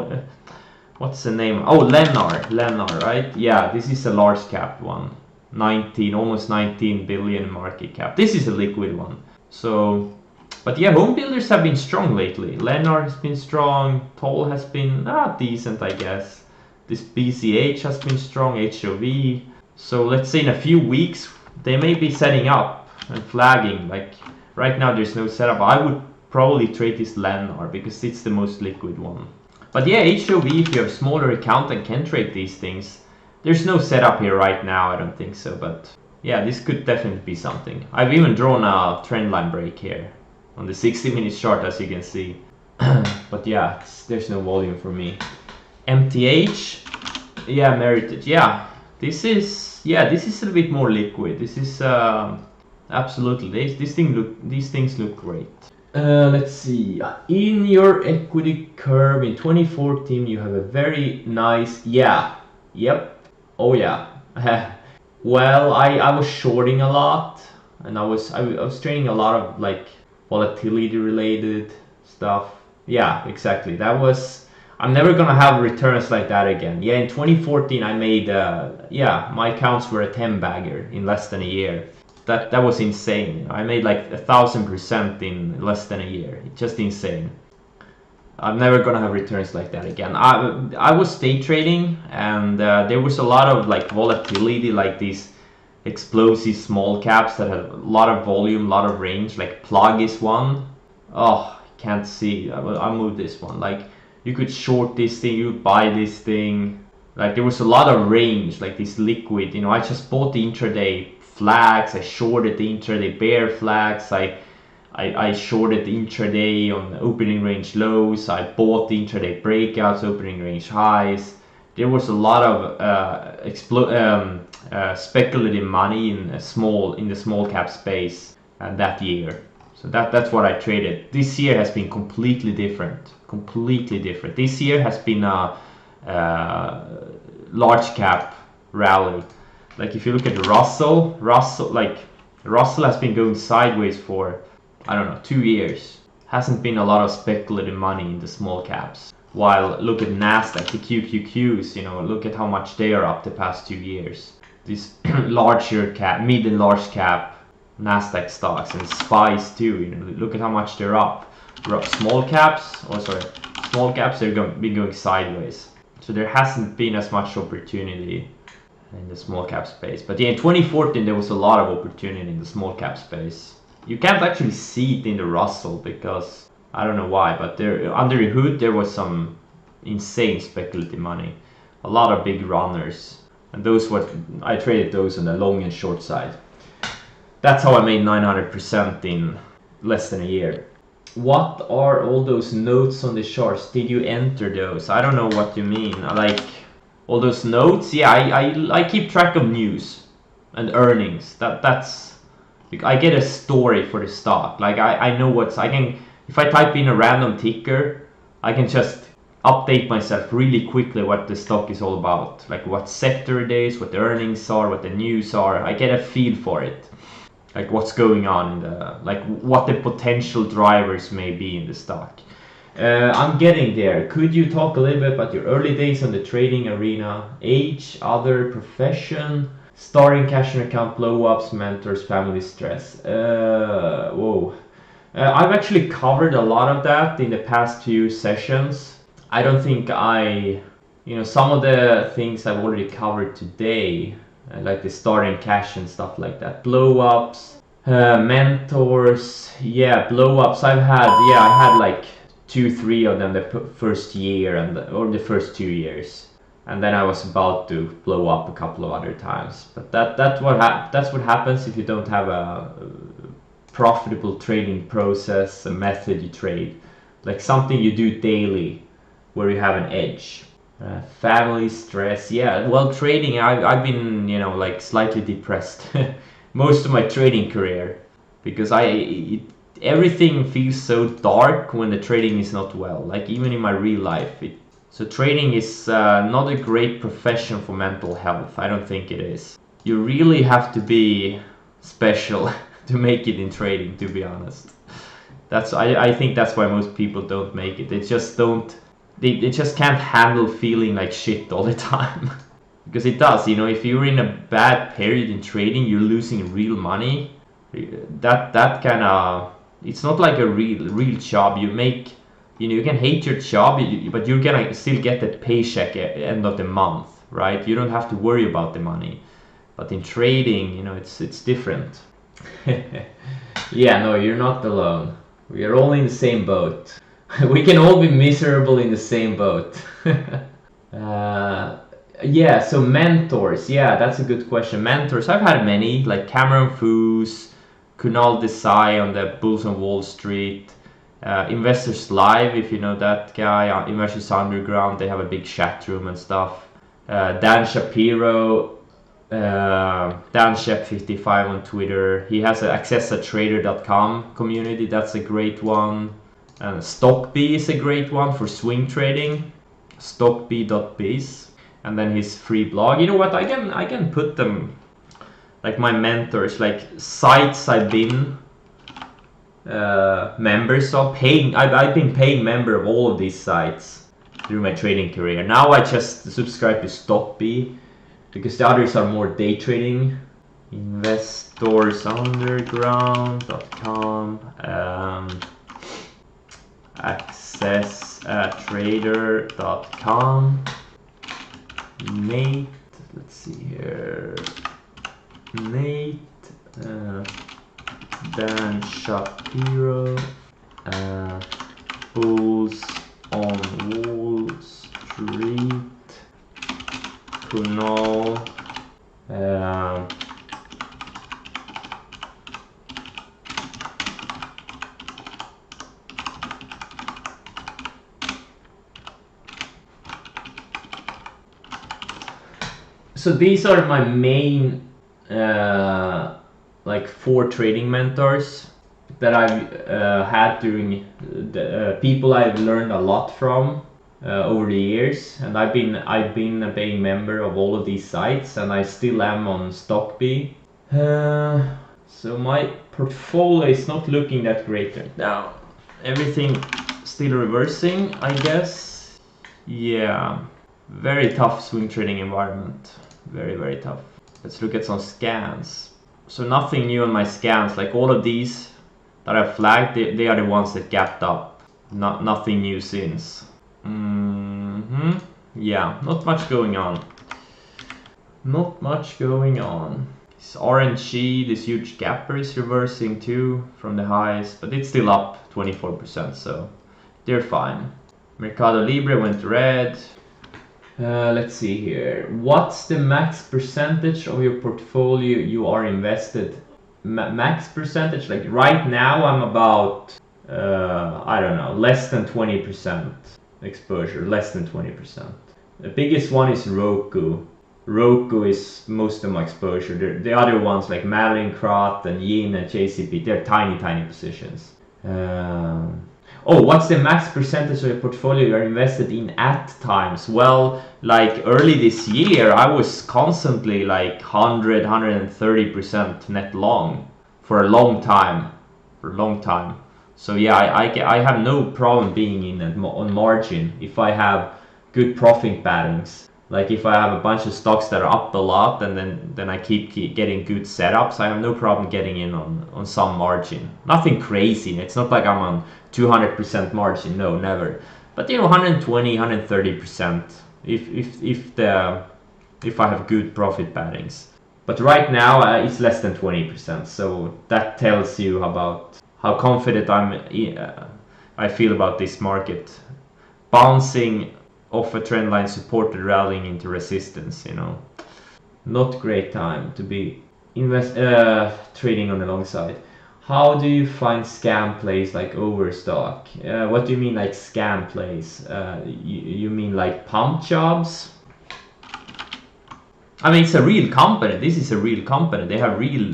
What's the name? Oh, Lennar, right? Yeah, this is a large cap one. Almost 19 billion market cap. This is a liquid one. So. But yeah, home builders have been strong lately. Lennar has been strong. Toll has been decent, I guess. This BCH has been strong. HOV. So let's say in a few weeks, they may be setting up and flagging. Like right now, there's no setup. I would probably trade this Lennar because it's the most liquid one. But yeah, HOV, if you have a smaller account and can trade these things, there's no setup here right now. I don't think so. But yeah, this could definitely be something. I've even drawn a trend line break here on the 60-minute chart, as you can see. But yeah, there's no volume for me. MTH, yeah, Meritage, yeah. This is a little bit more liquid. This is absolutely. These things look great. Let's see. In your equity curve in 2014, you have a very nice. Yeah. Yep. Oh yeah. Well, I was shorting a lot, and I was trading a lot of volatility related stuff. Yeah, exactly. I'm never gonna have returns like that again. Yeah, in 2014 I made my accounts were a 10 bagger in less than a year. That was insane. I made like 1,000% in less than a year. It's just insane. I'm never gonna have returns like that again. I was day trading, and there was a lot of volatility, like these explosive small caps that had a lot of volume, a lot of range. Like Plug is one. Oh, can't see. I'll move this one. You could short this thing, you would buy this thing. There was a lot of range, like this liquid. I just bought the intraday flags. I shorted the intraday bear flags. I I shorted the intraday on opening range lows. I bought the intraday breakouts, opening range highs. There was a lot of speculative money in the small cap space that year. So that's what I traded. This year has been completely different. Completely different. This year has been a large cap rally. Like if you look at Russell has been going sideways for, I don't know, 2 years. Hasn't been a lot of speculative money in the small caps. While look at Nasdaq, the QQQs, look at how much they are up the past 2 years. These larger cap, mid and large cap Nasdaq stocks and SPYs too, look at how much they're up. Small caps, they've been going sideways. So there hasn't been as much opportunity in the small cap space. But yeah, in 2014 there was a lot of opportunity in the small cap space. You can't actually see it in the Russell because I don't know why, but there under the hood there was some insane speculative money. A lot of big runners. And I traded those on the long and short side. That's how I made 900% in less than a year. What are all those notes on the charts? Did you enter those? I don't know what you mean. Like all those notes? Yeah, I keep track of news and earnings. That's I get a story for the stock. Like I know if I type in a random ticker, I can just update myself really quickly what the stock is all about. Like what sector it is, what the earnings are, what the news are. I get a feel for it. Like what's going on, what the potential drivers may be in the stock. I'm getting there. Could you talk a little bit about your early days on the trading arena? Age, other profession, starting cash and account blow-ups, mentors, family stress. I've actually covered a lot of that in the past few sessions. I don't think some of the things I've already covered today, like the starting cash and stuff like that. Blow-ups, mentors, blow-ups. I had like 2-3 of them the first year or the first 2 years, and then I was about to blow up a couple of other times. But that's what happens if you don't have a profitable trading process, a method you trade, like something you do daily where you have an edge. Family stress, trading, I've been like slightly depressed most of my trading career because everything feels so dark when the trading is not well, like even in my real life. So trading is not a great profession for mental health. I don't think it is. You really have to be special to make it in trading, to be honest. I think that's why most people don't make it. They just can't handle feeling like shit all the time. Because it does, if you're in a bad period in trading, you're losing real money. That kind of, it's not like a real job. You can hate your job, but you're gonna still get the paycheck at the end of the month, right? You don't have to worry about the money. But in trading, it's different. Yeah, no, you're not alone. We are all in the same boat. We can all be miserable in the same boat. So mentors. Yeah, that's a good question. Mentors, I've had many, like Cameron Foos, Kunal Desai on the Bulls on Wall Street, Investors Live, if you know that guy, Investors Underground, they have a big chat room and stuff. Dan Shapiro, Dan Shep55 on Twitter. He has an accessatrader.com community, that's a great one. And StockBee is a great one for swing trading, stockbee.biz. And then his free blog. You know what? I can put them, like my mentors, like sites I've been members of. I've been paying member of all of these sites through my trading career. Now I just subscribe to StockBee because the others are more day trading. Investorsunderground.com, accessatrader.com. Nate, let's see here. Nate, Dan Shapiro, Bulls on Wall Street, Kunal, So these are my main like 4 trading mentors that I've had during the people I've learned a lot from over the years, and I've been a paying member of all of these sites, and I still am on Stockbee. So my portfolio is not looking that great right now. Everything still reversing, I guess. Yeah, very tough swing trading environment. Very tough. Let's look at some scans. So nothing new on my scans. Like all of these that I flagged, they are the ones that gapped up. Nothing new since. Yeah, not much going on. Not much going on. This RNG, this huge gapper is reversing too from the highs, but it's still up 24%, so they're fine. Mercado Libre went red. Let's see here. What's the max percentage of your portfolio you are invested? Max percentage? Like right now I'm about, I don't know, less than 20% exposure, less than 20%. The biggest one is Roku. Roku is most of my exposure. The other ones like Malincrot and Yin and JCP, they're tiny positions. Oh, what's the max percentage of your portfolio you're invested in at times? Well, like early this year, I was constantly like 130% net long for a long time. So yeah, I have no problem being in on margin if I have good profit patterns. Like if I have a bunch of stocks that are up a lot and then I keep getting good setups, I have no problem getting in on some margin. Nothing crazy. It's not like I'm on 200% margin. No, never. But you know, 120, 130% if I have good profit paddings. But right now it's less than 20%. So that tells you about how confident I feel about this market. Bouncing off a trend line supported, rallying into resistance, you know. Not great time to be trading on the long side. How do you find scam plays like Overstock? What do you mean like scam plays? You mean like pump jobs? I mean, it's a real company. This is a real company. They have a real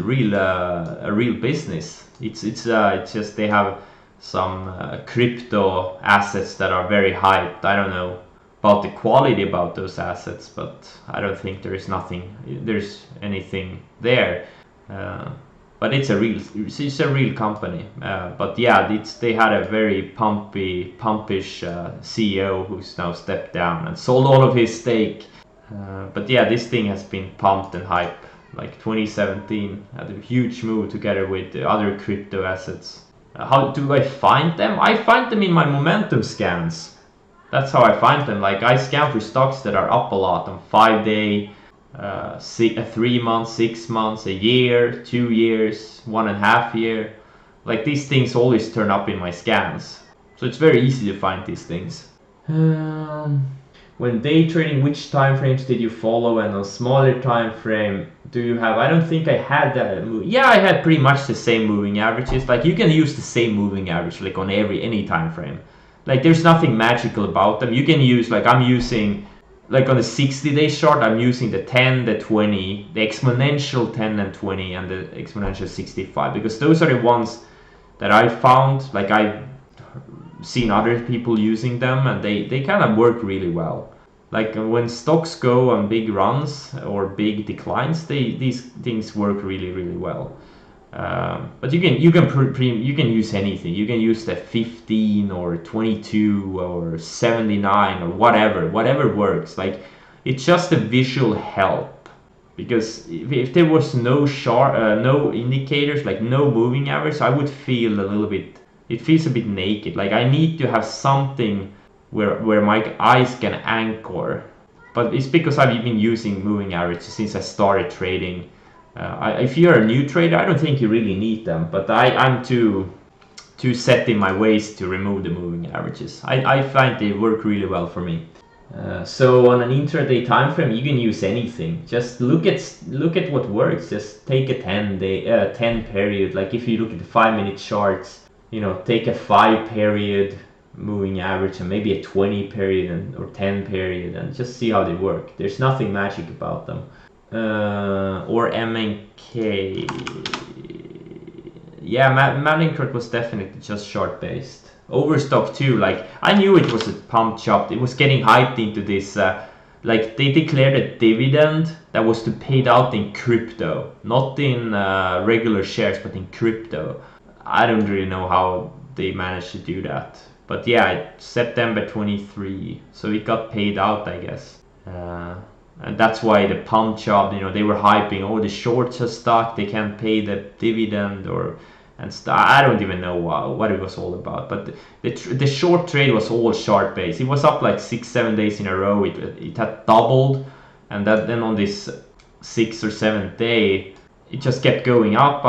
business. It's just they have some crypto assets that are very hyped. I don't know about the quality about those assets, but I don't think there's anything there. But it's a real company. But yeah, they had a very pumpish CEO who's now stepped down and sold all of his stake. But yeah, this thing has been pumped and hyped. Like 2017 had a huge move together with the other crypto assets. How do I find them? I find them in my momentum scans. That's how I find them. Like I scan for stocks that are up a lot on 5-day, 3 months, 6 months, a year, 2 years, 1.5 year. Like these things always turn up in my scans. So it's very easy to find these things. When day trading, which time frames did you follow, and on smaller time frame do you have? I don't think I had that. Yeah, I had pretty much the same moving averages. Like you can use the same moving average like on any time frame. Like there's nothing magical about them. You can use, like I'm using, like on the 60-day chart, I'm using the 10, the 20, the exponential 10 and 20, and the exponential 65, because those are the ones that I found, like I've seen other people using them, and they kind of work really well. Like when stocks go on big runs or big declines, these things work really well. But you can use anything. You can use the 15 or 22 or 79 or whatever works. Like it's just a visual help, because if there was no no indicators, like no moving average, I would feel a little bit. It feels a bit naked. Like I need to have something where my eyes can anchor. But it's because I've been using moving averages since I started trading. If you're a new trader, I don't think you really need them, but I'm too set in my ways to remove the moving averages. I find they work really well for me. So on an intraday time frame, you can use anything. Just look at what works. Just take a 10 period. Like if you look at the 5-minute charts, you know, take a 5 period, moving average and maybe a 20 period or 10 period and just see how they work. There's nothing magic about them. Or MNK. Yeah, Malincrot was definitely just short based. Overstock too, like I knew it was a pump chop. It was getting hyped into this, like they declared a dividend that was to be paid out in crypto, not in regular shares, but in crypto. I don't really know how they managed to do that. But yeah, September 23, so it got paid out, I guess. And that's why the pump chop, you know, they were hyping, oh, the shorts are stuck, they can't pay the dividend I don't even know what it was all about. But the short trade was all short based. It was up like 6-7 days in a row. It had doubled, and then on this 6th or 7th day, it just kept going up,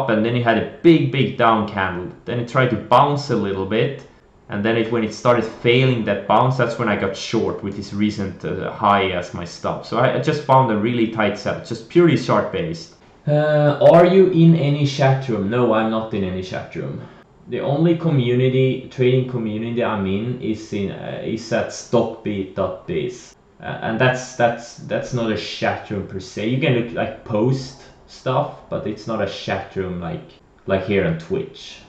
and then it had a big down candle. Then it tried to bounce a little bit, and then when it started failing that bounce, that's when I got short with this recent high as my stop. So I just found a really tight setup, just purely short based. Are you in any chat room? No, I'm not in any chat room. The only trading community I'm in is at stockbeat.biz, and that's not a chat room per se. You can like post stuff, but it's not a chat room like here on Twitch.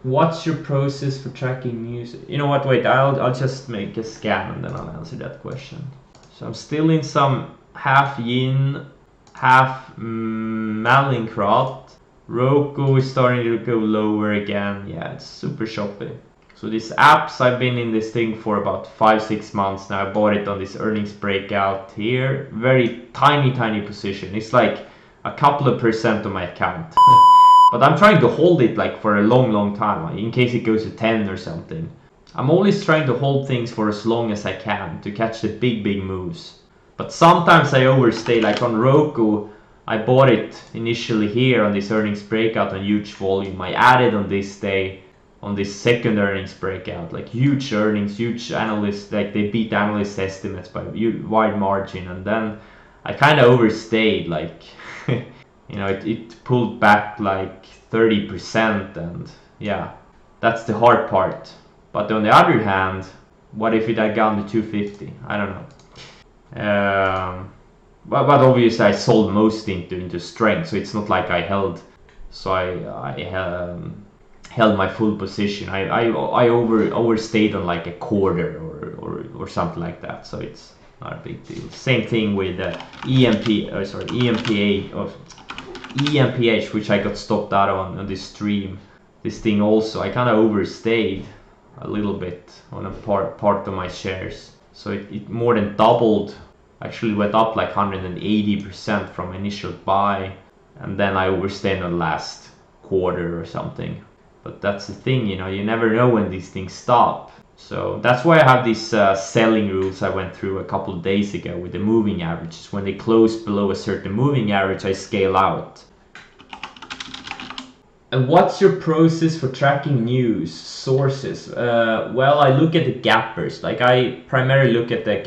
What's your process for tracking news? You know what? Wait, I'll just make a scan and then I'll answer that question. So I'm still in some half yin, half Malincrot. Roku is starting to go lower again. Yeah, it's super choppy. So these apps, I've been in this thing for about 5-6 months now. I bought it on this earnings breakout here. Very tiny position. It's like a couple of percent of my account. But I'm trying to hold it like for a long time, in case it goes to 10 or something. I'm always trying to hold things for as long as I can to catch the big moves. But sometimes I overstay, like on Roku, I bought it initially here on this earnings breakout on huge volume. I added on this day, on this second earnings breakout, like huge earnings, huge analysts, like they beat analyst estimates by a wide margin. And then I kind of overstayed, like, you know, it pulled back like 30%, and yeah, that's the hard part. But on the other hand, what if it had gone to 250? I don't know. But obviously I sold most into strength, so it's not like I held. So I held my full position. I overstayed on like a quarter or something like that. So it's not a big deal. Same thing with EMPH, which I got stopped out on this stream. This thing also, I kind of overstayed a little bit on a part of my shares. So it more than doubled, actually went up like 180% from initial buy, and then I overstayed on the last quarter or something. But that's the thing, you know, you never know when these things stop. So that's why I have these selling rules I went through a couple of days ago with the moving averages. When they close below a certain moving average, I scale out. And what's your process for tracking news sources? Well, I look at the gappers. Like I primarily look at the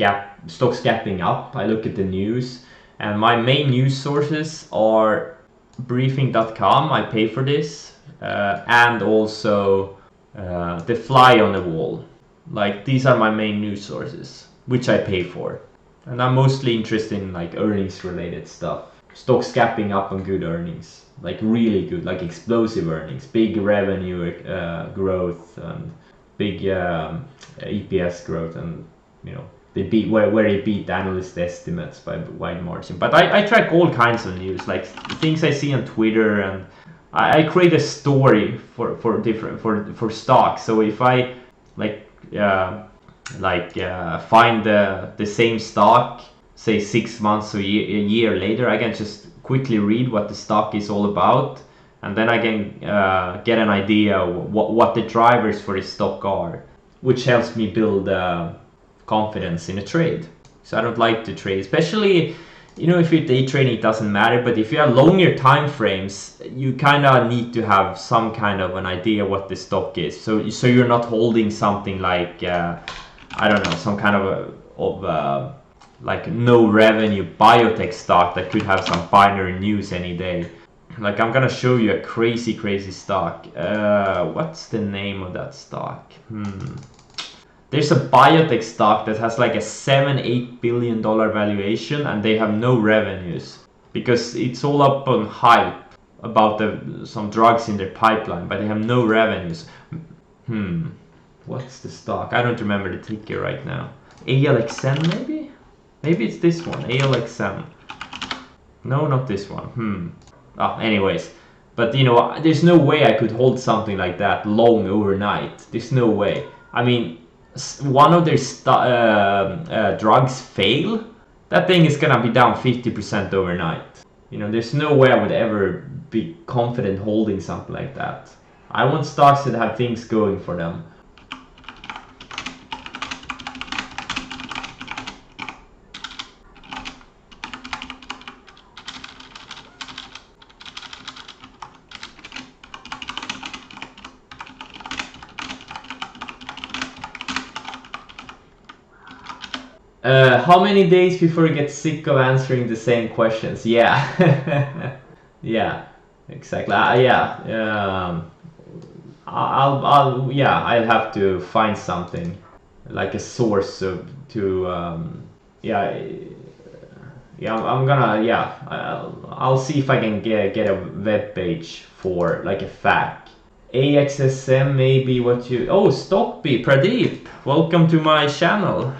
stocks gapping up. I look at the news, and my main news sources are briefing.com. I pay for this, and also the fly on the wall. Like these are my main news sources, which I pay for, and I'm mostly interested in like earnings related stuff. Stocks gapping up on good earnings, like really good, like explosive earnings, big revenue growth, and big EPS growth, and you know they beat where they beat analyst estimates by wide margin. But I track all kinds of news, like things I see on Twitter, and I create a story for stocks. So if I find the same stock, say 6 months or a year later, I can just quickly read what the stock is all about, and then I can get an idea what the drivers for this stock are, which helps me build confidence in a trade. So I don't like to trade, especially, you know, if you're day trading, it doesn't matter, but if you have longer time frames, you kind of need to have some kind of an idea what the stock is. So you're not holding something like I don't know, some kind of like no revenue biotech stock that could have some binary news any day. Like, I'm gonna show you a crazy stock. What's the name of that stock? There's a biotech stock that has like a $7-8 billion valuation, and they have no revenues because it's all up on hype about some drugs in their pipeline, but they have no revenues. What's the stock? I don't remember the ticker right now. ALXN maybe? Maybe it's this one, ALXN. No, not this one. Anyways, but you know, there's no way I could hold something like that long overnight. There's no way. I mean, one of their drugs fail, that thing is gonna be down 50% overnight. You know, there's no way I would ever be confident holding something like that. I want stocks that have things going for them. How many days before you get sick of answering the same questions? Yeah. Yeah, exactly. I'll have to find something like a source I'm gonna I'll see if I can get a web page for like a FAQ. AXSM maybe what you... Oh, Stockby, Pradeep, welcome to my channel.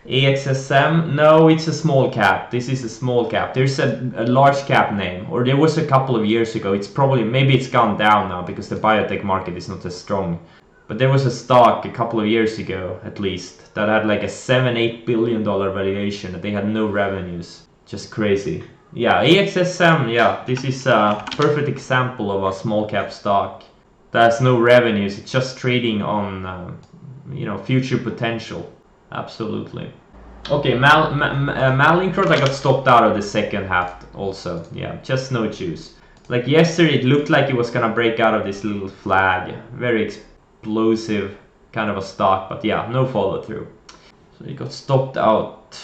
AXSM, no, it's a small cap. This is a small cap. There's a large cap name, or there was a couple of years ago. It's probably, maybe it's gone down now because the biotech market is not as strong. But there was a stock a couple of years ago, at least, that had like a $7-8 billion valuation, and they had no revenues. Just crazy. Yeah, AXSM, yeah, this is a perfect example of a small cap stock that has no revenues. It's just trading on, future potential. Absolutely. Okay, Malincrot, I got stopped out of the second half also. Yeah, just no juice. Like yesterday, it looked like it was gonna break out of this little flag. Very explosive kind of a stock, but yeah, no follow through. So it got stopped out.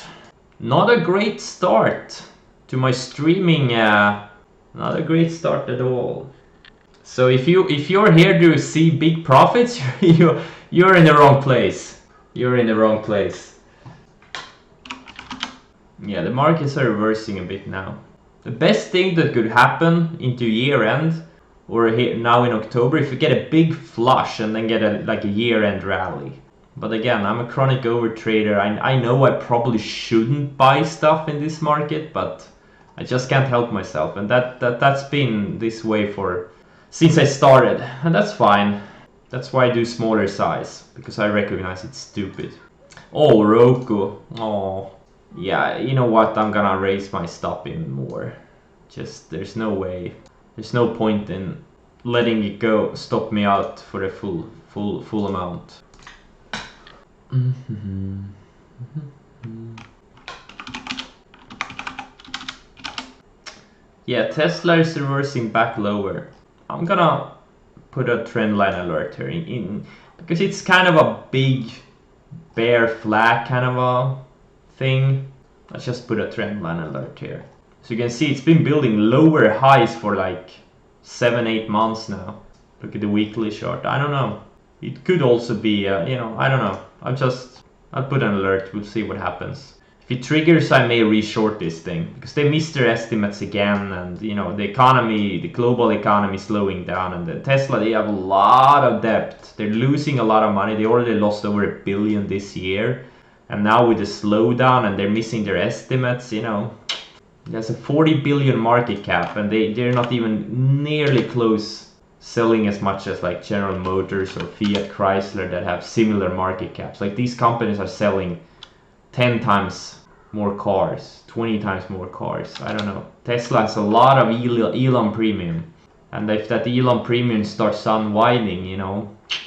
Not a great start to my streaming. Not a great start at all. So if you're here to see big profits, you're in the wrong place. You're in the wrong place. Yeah, the markets are reversing a bit now. The best thing that could happen into year end, or now in October, if you get a big flush and then get a year end rally. But again, I'm a chronic over trader. I know I probably shouldn't buy stuff in this market, but I just can't help myself. And that's been this way since I started, and that's fine. That's why I do smaller size, because I recognize it's stupid. Oh, Roku. Oh, yeah, you know what? I'm gonna raise my stop even more. Just, there's no way. There's no point in letting it go, stop me out for the full amount. Yeah, Tesla is reversing back lower. I'm gonna put a trend line alert here in because it's kind of a big bear flag kind of a thing. Let's just put a trend line alert here. So you can see it's been building lower highs for like 7-8 months now. Look at the weekly chart. I don't know. It could also be, I don't know. I'll put an alert. We'll see what happens. If it triggers, I may reshort this thing because they missed their estimates again, and the global economy slowing down, and the Tesla, they have a lot of debt. They're losing a lot of money. They already lost over $1 billion this year, and now with the slowdown and they're missing their estimates, there's a 40 billion market cap, and they're not even nearly close selling as much as like General Motors or Fiat Chrysler that have similar market caps. Like these companies are selling 10 times more cars, 20 times more cars. I don't know. Tesla has a lot of Elon premium, and if that Elon premium starts unwinding,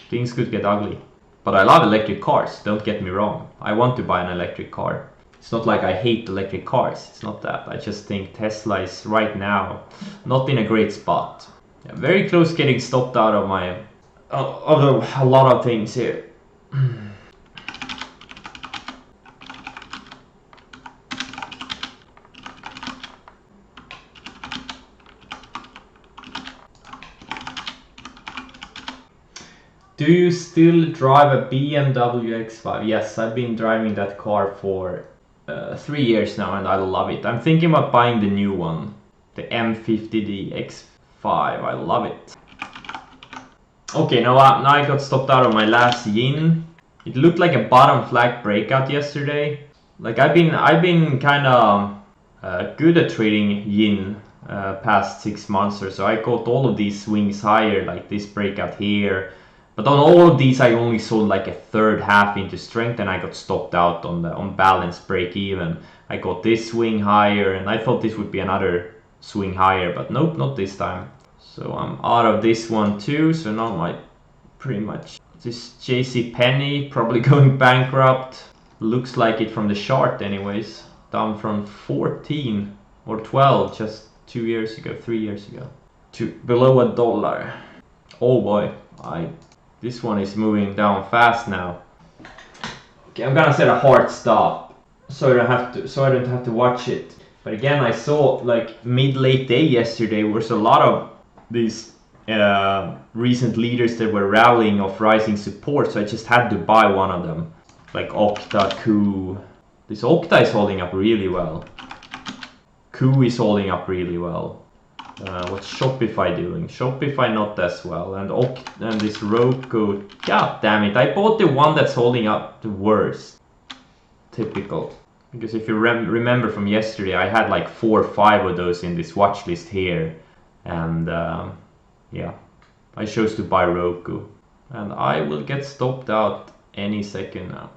things could get ugly. But I love electric cars, don't get me wrong. I want to buy an electric car. It's not like I hate electric cars, it's not that. I just think Tesla is right now not in a great spot. Yeah, very close getting stopped out of a lot of things here. Do you still drive a BMW X5? Yes, I've been driving that car for 3 years now and I love it. I'm thinking about buying the new one, the M50D X5. I love it. Okay, now I got stopped out of my last yin. It looked like a bottom flag breakout yesterday. Like I've been kind of good at trading yin past 6 months or so. I got all of these swings higher, like this breakout here. But on all of these, I only sold like a third half into strength, and I got stopped out on the balance break even. I got this swing higher, and I thought this would be another swing higher, but nope, not this time. So I'm out of this one too. So now my pretty much this JC Penney probably going bankrupt. Looks like it from the chart, anyways. Down from 14 or 12 just 2 years ago, 3 years ago, to below $1. Oh boy, this one is moving down fast now. Okay, I'm gonna set a hard stop so I don't have to watch it. But again, I saw like mid-late day yesterday was a lot of these recent leaders that were rallying off rising support, so I just had to buy one of them. Like Okta, Q. This Okta is holding up really well. Q is holding up really well. What's Shopify doing? Shopify not as well. And this Roku, god damn it, I bought the one that's holding up the worst. Typical. Because if you remember from yesterday, I had like 4 or 5 of those in this watch list here. And yeah, I chose to buy Roku. And I will get stopped out any second now.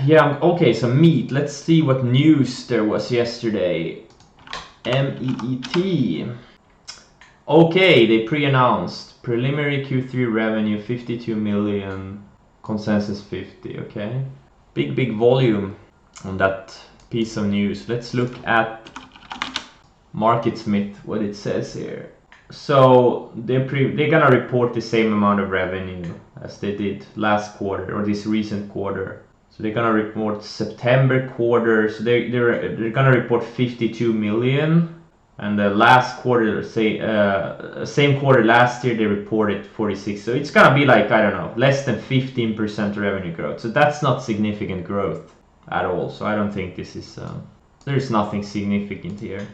Yeah, okay, so meat. Let's see what news there was yesterday. MEET. Okay, they pre-announced preliminary Q3 revenue 52 million, consensus 50. Okay, big volume on that piece of news. Let's look at MarketSmith, what it says here. So they're gonna report the same amount of revenue as they did last quarter or this recent quarter. So they're gonna report September quarter. So they're gonna report 52 million, and the last quarter, say same quarter last year, they reported 46. So it's gonna be like, I don't know, less than 15% revenue growth. So that's not significant growth at all. So I don't think this is there's nothing significant here.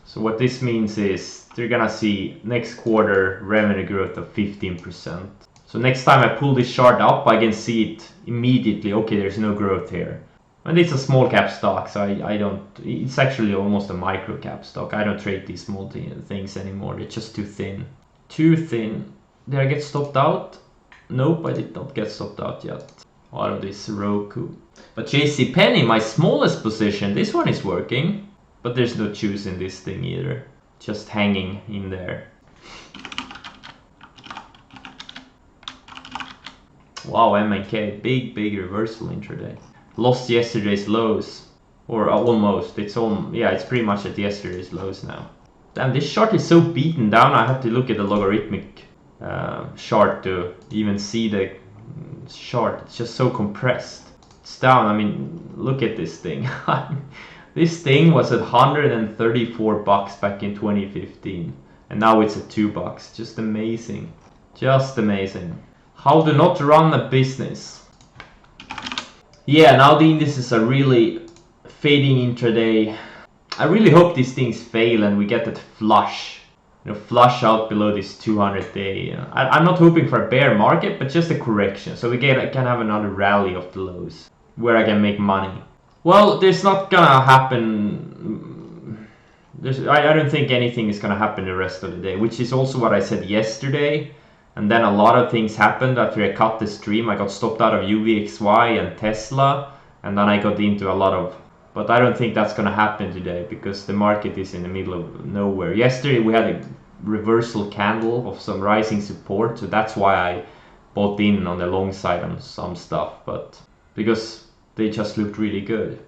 So what this means is they're gonna see next quarter revenue growth of 15%. So next time I pull this chart up, I can see it immediately. Okay, there's no growth here. And it's a small cap stock, so I don't, it's actually almost a micro cap stock. I don't trade these small things anymore. They're just too thin. Too thin. Did I get stopped out? Nope, I did not get stopped out yet. Out of this Roku. But JC Penney, my smallest position, this one is working. But there's no juice in this thing either. Just hanging in there. Wow, MNK, big reversal intraday. Lost yesterday's lows. Or almost. It's pretty much at yesterday's lows now. Damn, this chart is so beaten down. I have to look at the logarithmic chart to even see the chart. It's just so compressed. It's down. I mean, look at this thing. This thing was at $134 back in 2015, and now it's at $2. Just amazing. Just amazing. How to not run a business. Yeah, now the indices are really fading intraday. I really hope these things fail and we get that flush. You know, flush out below this 200-day. I'm not hoping for a bear market, but just a correction. So we can have another rally of the lows where I can make money. Well, there's not gonna happen. I don't think anything is gonna happen the rest of the day, which is also what I said yesterday. And then a lot of things happened after I cut the stream. I got stopped out of UVXY and Tesla, and then I got into a lot of. But I don't think that's gonna happen today because the market is in the middle of nowhere. Yesterday we had a reversal candle of some rising support, so that's why I bought in on the long side on some stuff. But because they just looked really good.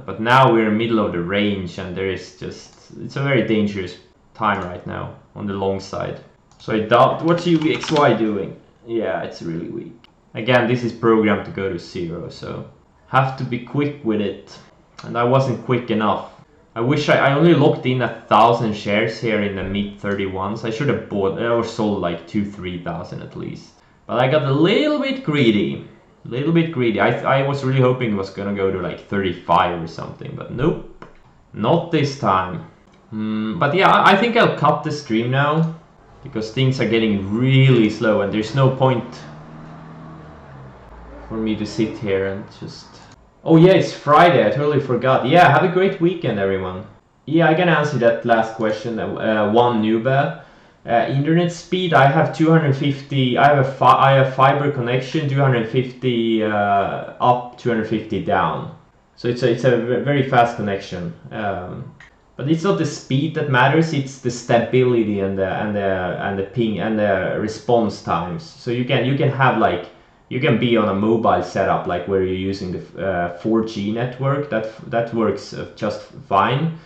But now we're in the middle of the range and there is just, it's a very dangerous time right now on the long side. So I doubt, what's UVXY doing? Yeah, it's really weak. Again, this is programmed to go to 0, so have to be quick with it. And I wasn't quick enough. I wish I only locked in 1,000 shares here in the mid 31s. I should have bought or sold like 2,000-3,000 at least. But I got a little bit greedy. I was really hoping it was gonna go to like 35 or something, but nope, not this time. But yeah, I think I'll cut the stream now because things are getting really slow and there's no point for me to sit here and just... Oh yeah, it's Friday, I totally forgot. Yeah, have a great weekend everyone. Yeah, I can answer that last question. One Nuba. Internet speed, I have 250, I have fiber connection, 250 up, 250 down. So it's a very fast connection. But it's not the speed that matters, it's the stability and the ping and the response times. So you can have like, you can be on a mobile setup like where you're using the 4G network, that works just fine.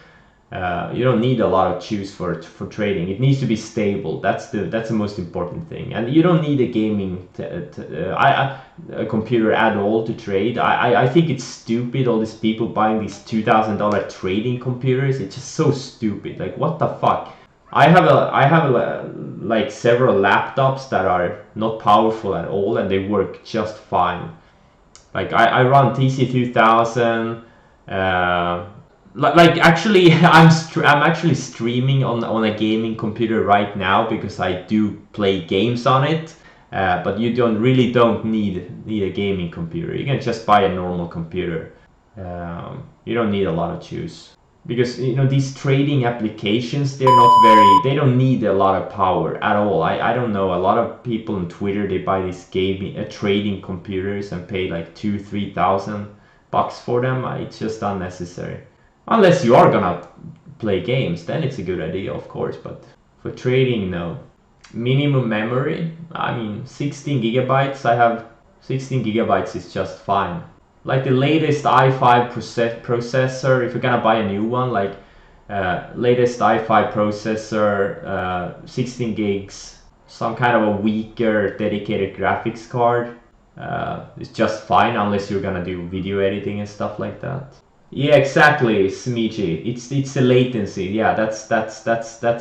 You don't need a lot of juice for trading. It needs to be stable. That's the most important thing. And you don't need a gaming a computer at all to trade. I think it's stupid. All these people buying these $2,000 trading computers. It's just so stupid. Like what the fuck? I have like several laptops that are not powerful at all and they work just fine. Like I run TC2000. Like actually, I'm actually streaming on a gaming computer right now because I do play games on it. But you really don't need a gaming computer. You can just buy a normal computer. You don't need a lot of juice because these trading applications, they don't need a lot of power at all. I don't know, a lot of people on Twitter, they buy these trading computers and pay like $2,000-3,000 for them. It's just unnecessary. Unless you are gonna play games, then it's a good idea, of course, but for trading, no. Minimum memory, I mean 16 gigabytes, I have 16 gigabytes is just fine. Like the latest i5 processor, if you're gonna buy a new one, like latest i5 processor, 16 gigs, some kind of a weaker dedicated graphics card, it's just fine unless you're gonna do video editing and stuff like that. Yeah, exactly, Smiji. It's the latency. Yeah, that's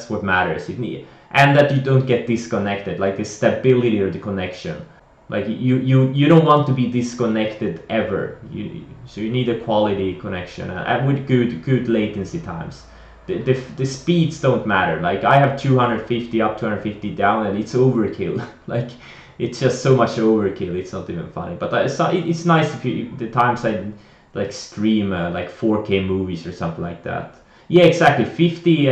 what matters. And that you don't get disconnected, like the stability of the connection. Like you don't want to be disconnected ever. So you need a quality connection and with good latency times. The speeds don't matter. Like I have 250 up, 250 down, and it's overkill. Like it's just so much overkill. It's not even funny. But it's nice if the times I like stream like 4K movies or something like that. Yeah, exactly, 50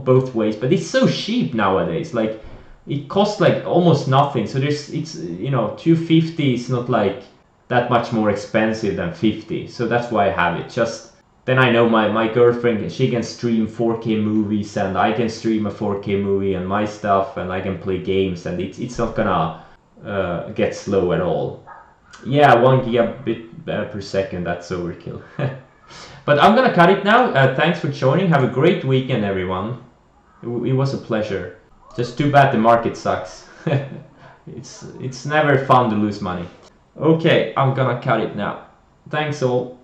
both ways, but it's so cheap nowadays. Like it costs like almost nothing. So it's 250 is not like that much more expensive than 50. So that's why I have it. Just then I know my girlfriend, she can stream 4K movies and I can stream a 4K movie and my stuff, and I can play games, and it's not gonna get slow at all. Yeah, 1 gigabit per second, that's overkill. But I'm gonna cut it now. Thanks for joining. Have a great weekend, everyone. It was a pleasure. Just too bad the market sucks. It's never fun to lose money. Okay, I'm gonna cut it now. Thanks all.